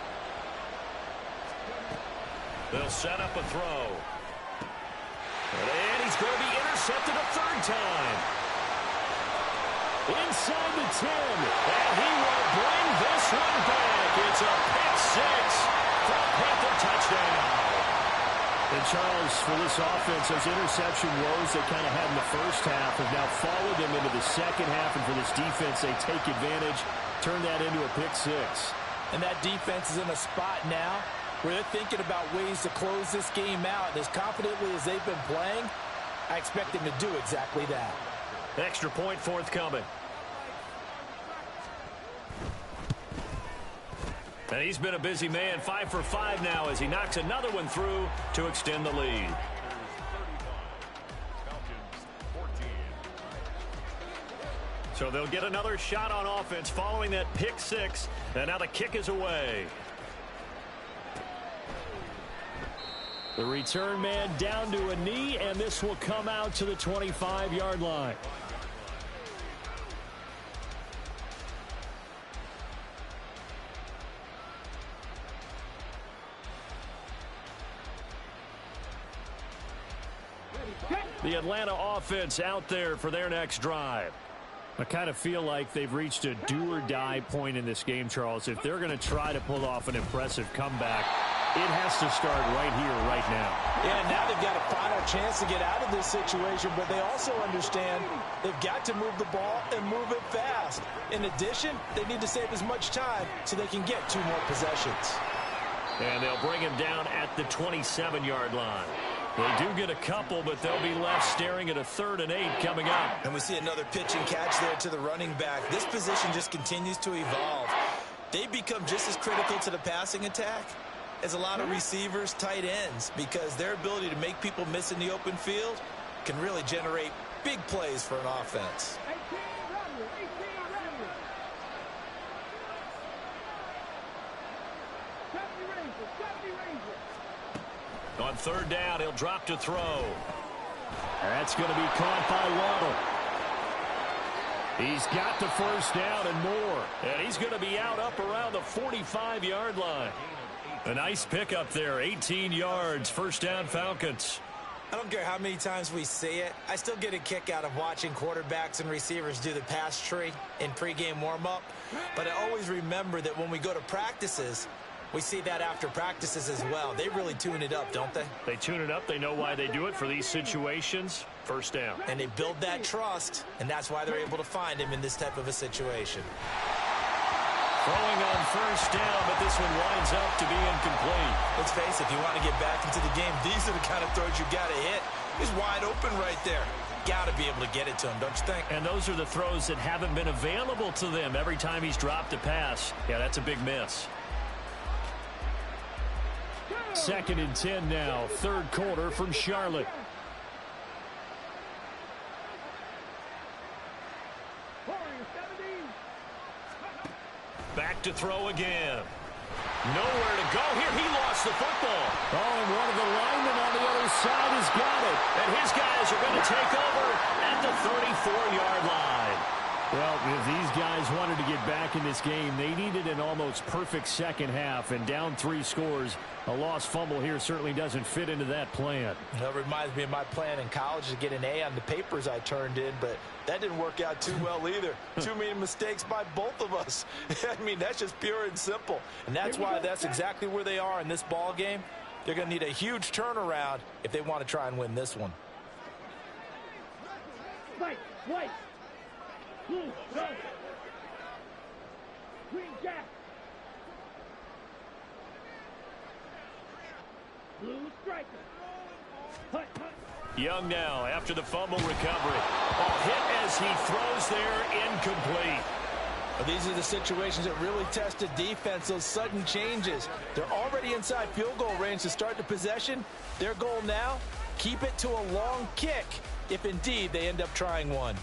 They'll set up a throw. And he's going to be intercepted a 3rd time. Inside the 10. And he will bring this one back. It's a pick 6 for a Panther touchdown. And Charles, for this offense, those interception woes they kind of had in the first half have now followed them into the second half. And for this defense, they take advantage, turn that into a pick 6. And that defense is in a spot now where they're thinking about ways to close this game out. And as confidently as they've been playing, I expect them to do exactly that. Extra point forthcoming. And he's been a busy man, 5 for 5 now as he knocks another one through to extend the lead. So they'll get another shot on offense following that pick six. And now the kick is away. The return man down to a knee, and this will come out to the 25-yard line. The Atlanta offense out there for their next drive. I kind of feel like they've reached a do-or-die point in this game, Charles. If they're going to try to pull off an impressive comeback, it has to start right here, right now. Yeah, now they've got a final chance to get out of this situation, but they also understand they've got to move the ball and move it fast. In addition, they need to save as much time so they can get 2 more possessions. And they'll bring him down at the 27-yard line. They do get a couple, but they'll be left staring at a 3rd and 8 coming up. And we see another pitch and catch there to the running back. This position just continues to evolve. They become just as critical to the passing attack as a lot of receivers, tight ends, because their ability to make people miss in the open field can really generate big plays for an offense. On 3rd down, he'll drop to throw. That's going to be caught by Waddle. He's got the 1st down and more. And he's going to be out up around the 45-yard line. A nice pickup there, 18 yards, 1st down Falcons. I don't care how many times we see it. I still get a kick out of watching quarterbacks and receivers do the pass tree in pregame warm-up. But I always remember that when we go to practices, we see that after practices as well. They really tune it up, don't they? They tune it up. They know why they do it for these situations. 1st down. And they build that trust, and that's why they're able to find him in this type of a situation. Throwing on 1st down, but this one winds up to be incomplete. Let's face it, if you want to get back into the game, these are the kind of throws you got to hit. He's wide open right there. Got to be able to get it to him, don't you think? And those are the throws that haven't been available to them every time he's dropped a pass. Yeah, that's a big miss. 2nd and 10 now, 3rd quarter from Charlotte. Back to throw again. Nowhere to go here. He lost the football. Oh, and one of the linemen on the other side has got it. And his guys are going to take over at the 34-yard line. Well, if these guys wanted to get back in this game, they needed an almost perfect second half, and down 3 scores. A lost fumble here certainly doesn't fit into that plan. That reminds me of my plan in college to get an A on the papers I turned in, but that didn't work out too well either. Too many mistakes by both of us. I mean, that's just pure and simple. And that's why that's exactly where they are in this ball game. They're going to need a huge turnaround if they want to try and win this one. White. Blue, red. Green jack. Blue striker. Hut. Young now after the fumble recovery. A hit as he throws there, incomplete. But these are the situations that really test a defense, those sudden changes. They're already inside field goal range to start the possession. Their goal now, keep it to a long kick if indeed they end up trying one.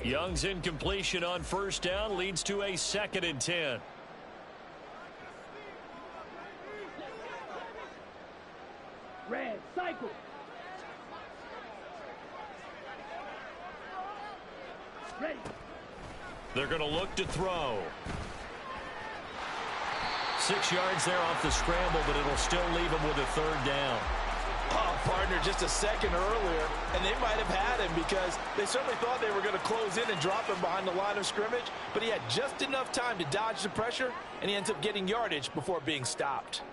Young's incompletion on 1st down leads to a 2nd and 10. Red, cycle. Ready. They're going to look to throw. 6 yards there off the scramble, but it'll still leave him with a 3rd down. Oh, partner, just a second earlier, and they might have had him because they certainly thought they were going to close in and drop him behind the line of scrimmage, but he had just enough time to dodge the pressure, and he ends up getting yardage before being stopped.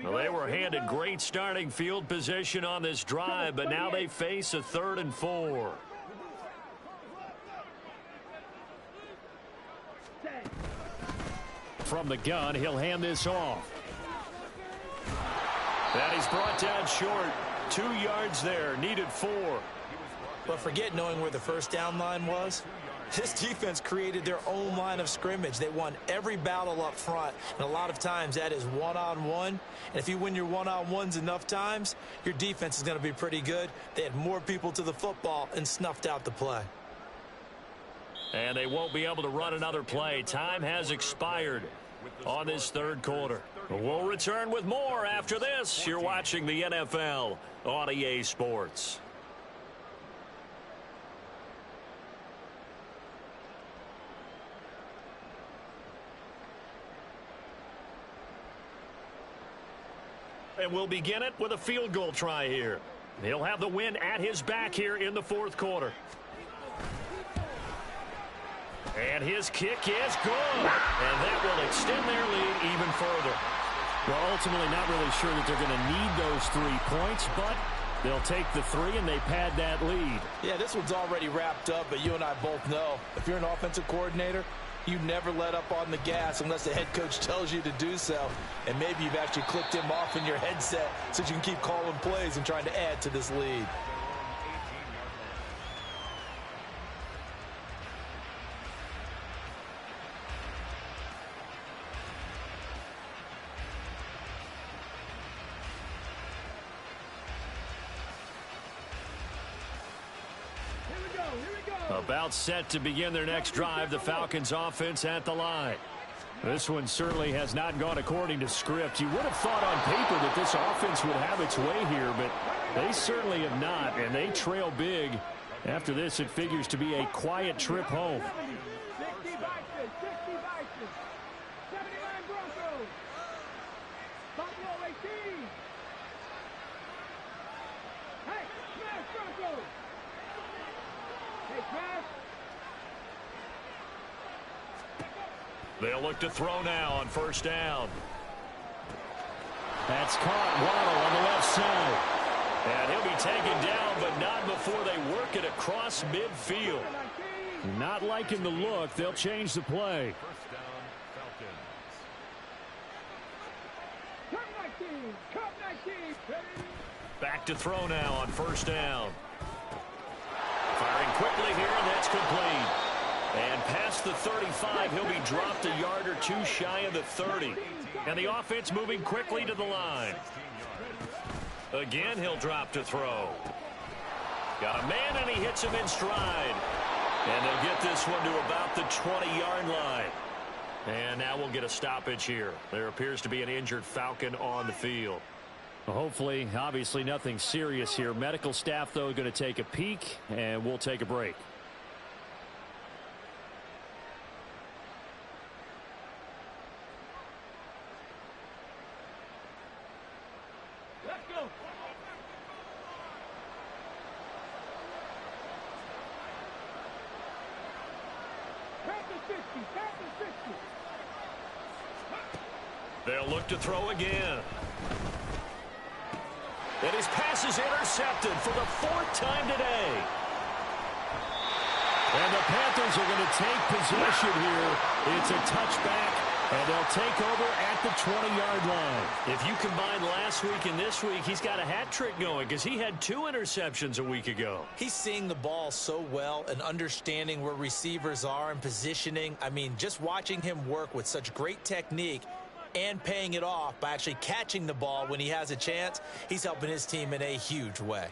Well, they were handed great starting field position on this drive, but now they face a 3rd and 4. Contact. From the gun, he'll hand this off. And he's brought down short. 2 yards there. Needed 4. But forget knowing where the first down line was. This defense created their own line of scrimmage. They won every battle up front, and a lot of times that is one-on-one. And if you win your one-on-ones enough times, your defense is going to be pretty good. They had more people to the football and snuffed out the play. And they won't be able to run another play. Time has expired on this third quarter. We'll return with more after this. You're watching the NFL on EA Sports. And we'll begin it with a field goal try here. He'll have the win at his back here in the fourth quarter. And his kick is good. And that will extend their lead even further. Well, ultimately not really sure that they're going to need those 3 points, but they'll take the 3 and they pad that lead. Yeah, this one's already wrapped up, but you and I both know if you're an offensive coordinator, you never let up on the gas unless the head coach tells you to do so. And maybe you've actually clicked him off in your headset so you can keep calling plays and trying to add to this lead. About set to begin their next drive, the Falcons offense at the line. This one certainly has not gone according to script. You would have thought on paper that this offense would have its way here, but they certainly have not, and they trail big. After this, it figures to be a quiet trip home. 60 Vikings, 60 Vikings. 79 Broncos. Buffalo 18. Hey, smash Broncos. Hey, smash. They'll look to throw now on first down. That's caught. Waddle on the left side. And he'll be taken down, but not before they work it across midfield. Not liking the look. They'll change the play. First down, Falcons. Cup 19. Back to throw now on first down. Firing quickly here, and that's complete. And past the 35, he'll be dropped a yard or two shy of the 30. And the offense moving quickly to the line. Again, he'll drop to throw. Got a man, and he hits him in stride. And they'll get this one to about the 20-yard line. And now we'll get a stoppage here. There appears to be an injured Falcon on the field. Well, hopefully, obviously nothing serious here. Medical staff, though, going to take a peek, and we'll take a break. Let's go. Panther 60. Panther 60. They'll look to throw again. And his pass is intercepted for the 4th time today. And the Panthers are going to take possession here. It's a touchback, and they'll take over at the 20-yard line. If you combine last week and this week, he's got a hat trick going because he had 2 interceptions a week ago. He's seeing the ball so well and understanding where receivers are and positioning. I mean, just watching him work with such great technique and paying it off by actually catching the ball when he has a chance, he's helping his team in a huge way.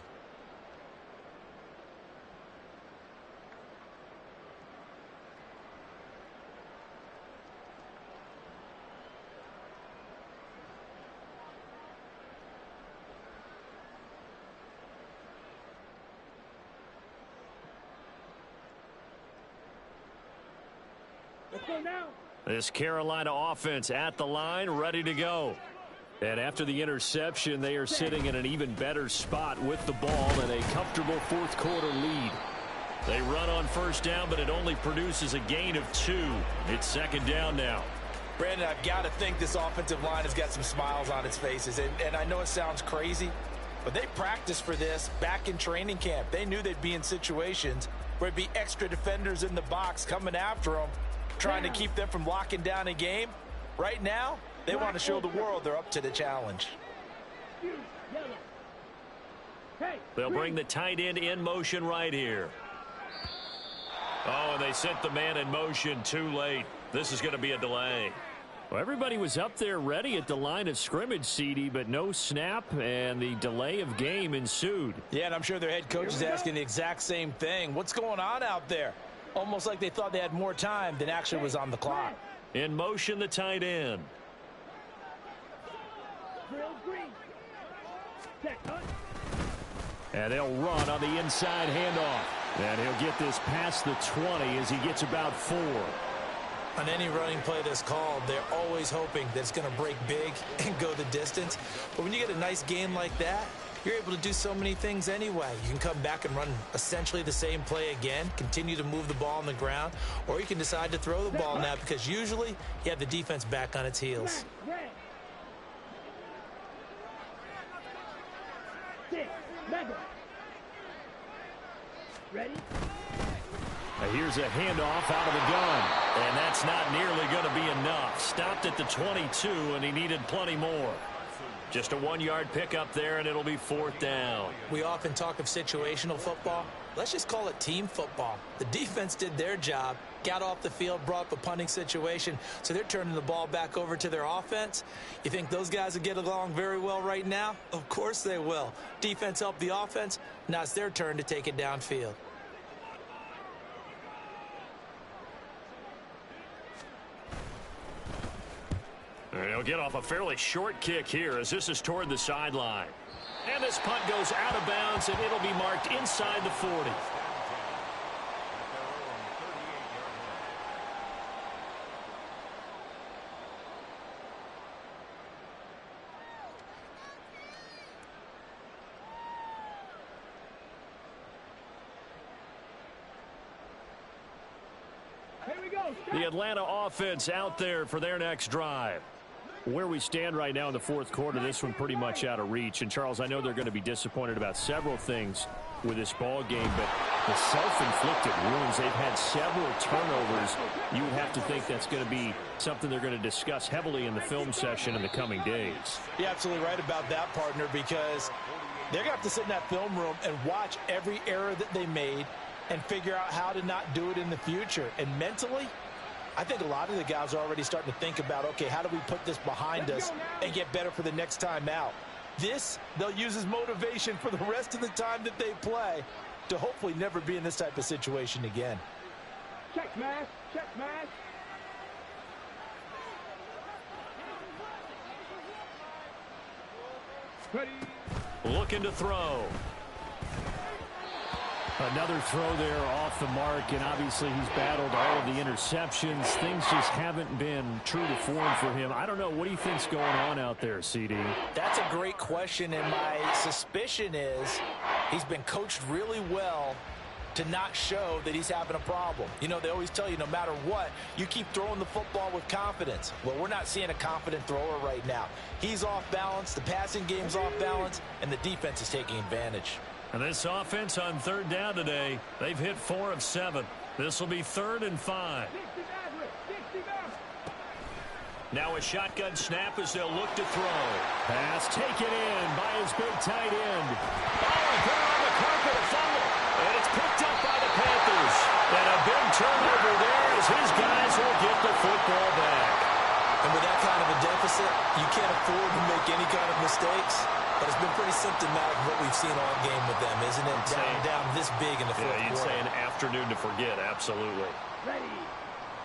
Let's go now. This Carolina offense at the line, ready to go. And after the interception, they are sitting in an even better spot with the ball and a comfortable fourth quarter lead. They run on first down, but it only produces a gain of 2. It's second down now. Brandon, I've got to think this offensive line has got some smiles on its faces. And I know it sounds crazy, but they practiced for this back in training camp. They knew they'd be in situations where it'd be extra defenders in the box coming after them, trying to keep them from locking down a game. Right now, they want to show the world they're up to the challenge. They'll bring the tight end in motion right here. Oh, and they sent the man in motion too late. This is going to be a delay. Well, everybody was up there ready at the line of scrimmage, CD, but no snap, and the delay of game ensued. Yeah, and I'm sure their head coach is asking the exact same thing. What's going on out there? Almost like they thought they had more time than actually was on the clock. In motion, the tight end. And they'll run on the inside handoff. And he'll get this past the 20 as he gets about 4. On any running play that's called, they're always hoping that it's going to break big and go the distance. But when you get a nice gain like that, you're able to do so many things anyway. You can come back and run essentially the same play again, continue to move the ball on the ground, or you can decide to throw the ball now because usually you have the defense back on its heels. Ready? Here's a handoff out of the gun. And that's not nearly going to be enough. Stopped at the 22, and he needed plenty more. Just a 1-yard pickup there, and it'll be 4th down. We often talk of situational football. Let's just call it team football. The defense did their job, got off the field, brought up a punting situation, so they're turning the ball back over to their offense. You think those guys will get along very well right now? Of course they will. Defense helped the offense. Now it's their turn to take it downfield. And he'll get off a fairly short kick here as this is toward the sideline. And this punt goes out of bounds, and it'll be marked inside the 40. Here we go. The Atlanta offense out there for their next drive. Where we stand right now in the 4th quarter, this one pretty much out of reach. And, Charles, I know they're going to be disappointed about several things with this ball game, but the self-inflicted wounds, they've had several turnovers. You would have to think that's going to be something they're going to discuss heavily in the film session in the coming days. You're absolutely right about that, partner, because they're going to have to sit in that film room and watch every error that they made and figure out how to not do it in the future. And mentally, I think a lot of the guys are already starting to think about, okay, how do we put this behind us and get better for the next time out? This, they'll use as motivation for the rest of the time that they play to hopefully never be in this type of situation again. Check smash. Check smash. Ready. Looking to throw. Another throw there off the mark, and obviously he's battled all of the interceptions. Things just haven't been true to form for him. I don't know. What do you think's going on out there, CD? That's a great question, and my suspicion is he's been coached really well to not show that he's having a problem. You know, they always tell you no matter what, you keep throwing the football with confidence. Well, we're not seeing a confident thrower right now. He's off balance, the passing game's off balance, and the defense is taking advantage. And this offense on 3rd down today, they've hit 4 of 7. This will be 3rd and 5. Now a shotgun snap as they'll look to throw. Pass taken in by his big tight end. Oh, and put it on the carpet, a fumble. And it's picked up by the Panthers. And a big turnover there as his guys will get the football back. And with that kind of a deficit, you can't afford to make any kind of mistakes. But it's been pretty symptomatic of what we've seen all game with them, isn't it? Down this big in the 4th quarter. Yeah, you'd say an afternoon to forget, absolutely. Ready.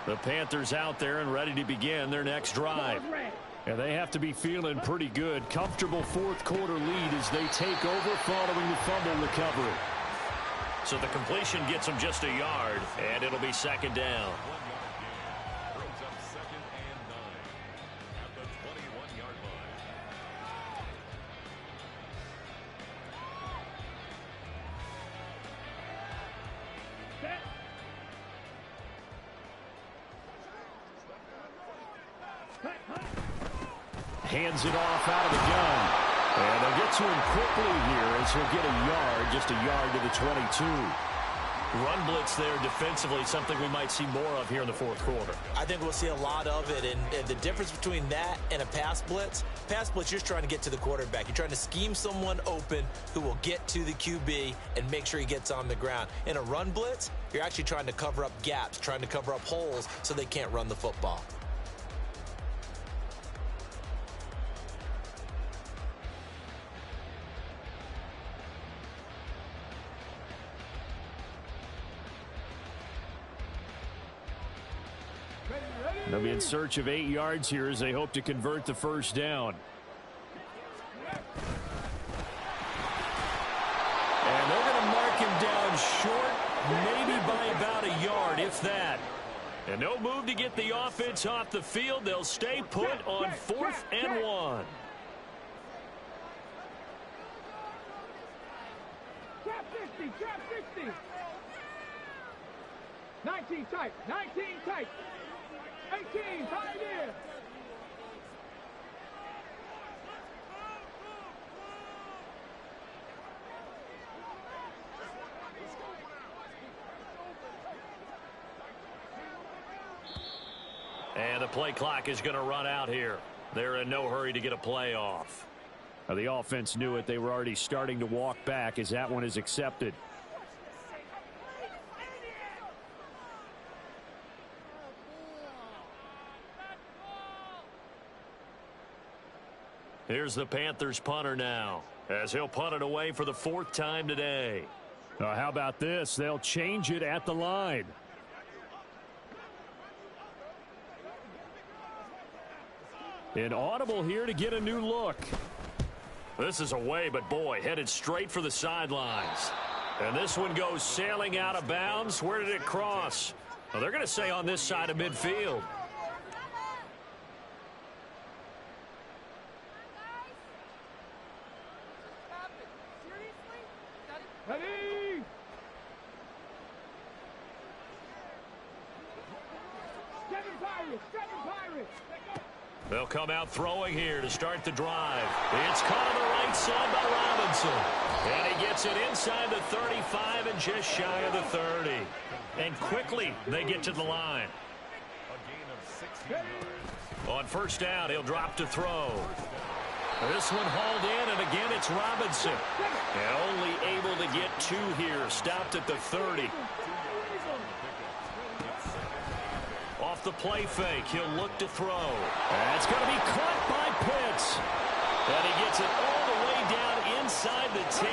The Panthers out there and ready to begin their next drive. And they have to be feeling pretty good. Comfortable 4th quarter lead as they take over following the fumble recovery. So the completion gets them just a yard, and it'll be 2nd down. Brings up 2nd and 9 at the 21-yard line. Set. Hands it off out of the gun. And they'll get to him quickly here as he'll get a yard, just a yard to the 22. Run blitz there defensively, something we might see more of here in the fourth quarter. I think we'll see a lot of it, and the difference between that and a pass blitz, you're just trying to get to the quarterback. You're trying to scheme someone open who will get to the QB and make sure he gets on the ground. In a run blitz, you're actually trying to cover up gaps, trying to cover up holes so they can't run the football. They'll be in search of 8 yards here as they hope to convert the first down. And they're going to mark him down short, maybe by about a yard, if that. And no move to get the offense off the field. They'll stay put on 4th and 1. Trap 50, trap 50. 19 tight, 19 tight. 18, tight in. And the play clock is going to run out here. They're in no hurry to get a play off. Now, the offense knew it. They were already starting to walk back as that one is accepted. Here's the Panthers punter now, as he'll punt it away for the 4th time today. How about this? They'll change it at the line. An audible here to get a new look. This is away, but boy, headed straight for the sidelines. And this one goes sailing out of bounds. Where did it cross? Well, they're going to say on this side of midfield. Ready? Seven Pirates. They'll come out throwing here to start the drive. It's caught on the right side by Robinson. And he gets it inside the 35 and just shy of the 30. And quickly they get to the line. A gain of 60 yards. On first down, he'll drop to throw. This one hauled in, and again it's Robinson. And only able to get 2 here. Stopped at the 30. Off the play fake, he'll look to throw. That's going to be caught by Pitts. And he gets it all the way down inside the 10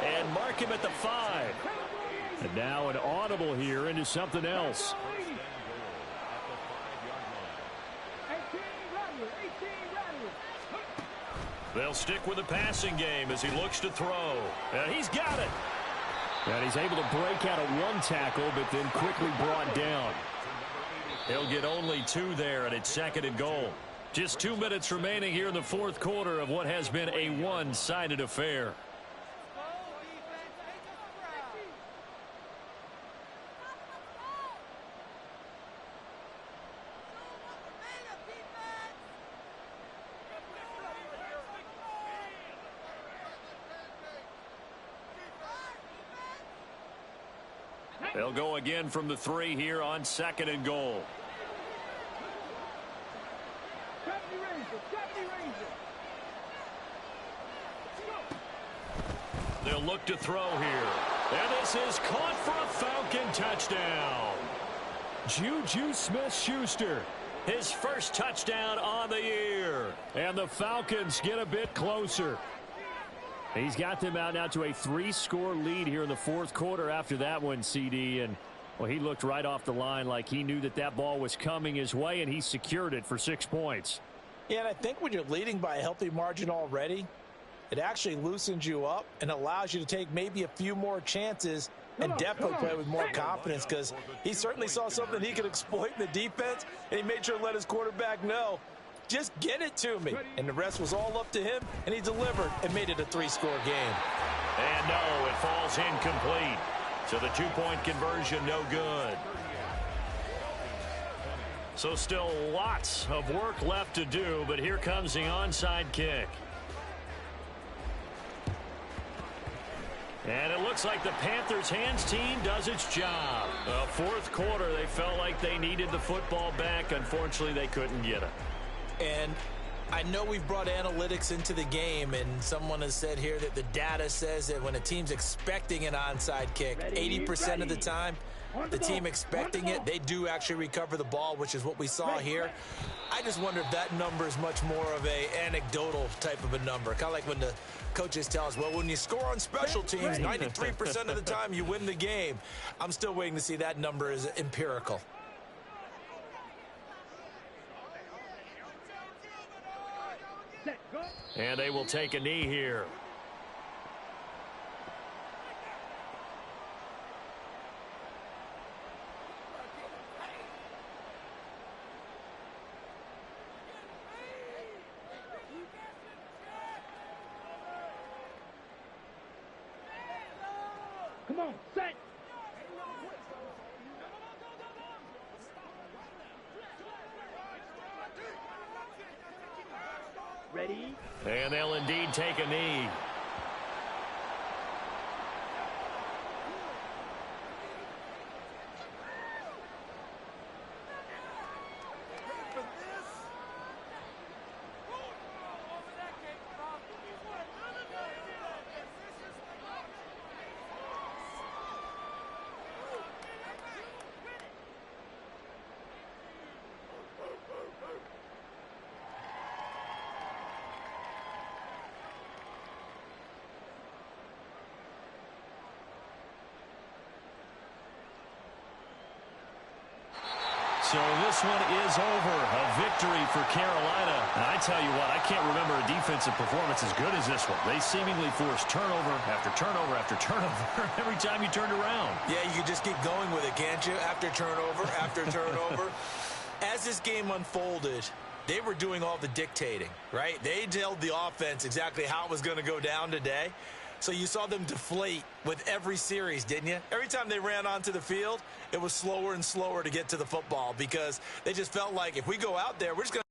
and mark him at the 5. And now an audible here into something else. They'll stick with the passing game as he looks to throw. And he's got it. And he's able to break out of one tackle, but then quickly brought down. He'll get only 2 there, and it's 2nd and goal. Just 2 minutes remaining here in the fourth quarter of what has been a one-sided affair. They'll go again from the 3 here on 2nd and goal. They'll look to throw here. And this is caught for a Falcon touchdown. Juju Smith-Schuster. His first touchdown on the year. And the Falcons get a bit closer. He's got them out now to a 3-score lead here in the fourth quarter after that one, CD. And, well, he looked right off the line like he knew that that ball was coming his way, and he secured it for 6 points. Yeah, and I think when you're leading by a healthy margin already, it actually loosens you up and allows you to take maybe a few more chances and definitely play with more confidence, because he certainly saw something he could exploit in the defense, and he made sure to let his quarterback know, just get it to me. And the rest was all up to him, and he delivered and made it a 3-score game. And no, it falls incomplete. So the 2-point conversion, no good. So still lots of work left to do, but here comes the onside kick. And it looks like the Panthers' hands team does its job. Fourth quarter, they felt like they needed the football back. Unfortunately, they couldn't get it. And I know we've brought analytics into the game, and someone has said here that the data says that when a team's expecting an onside kick, 80% of the time, the team expecting it, they do actually recover the ball, which is what we saw here. I just wonder if that number is much more of a anecdotal type of a number. Kind of like when the coaches tell us, well, when you score on special teams, 93% of the time you win the game. I'm still waiting to see that number is empirical. And they will take a knee here. Come on, set. Ready? And they'll indeed take a knee. So this one is over. A victory for Carolina. And I tell you what, I can't remember a defensive performance as good as this one. They seemingly forced turnover after turnover after turnover every time you turned around. Yeah, you could just keep going with it, can't you? After turnover, after turnover. As this game unfolded, they were doing all the dictating, right? They told the offense exactly how it was going to go down today. So you saw them deflate with every series, didn't you? Every time they ran onto the field, it was slower and slower to get to the football because they just felt like if we go out there, we're just going to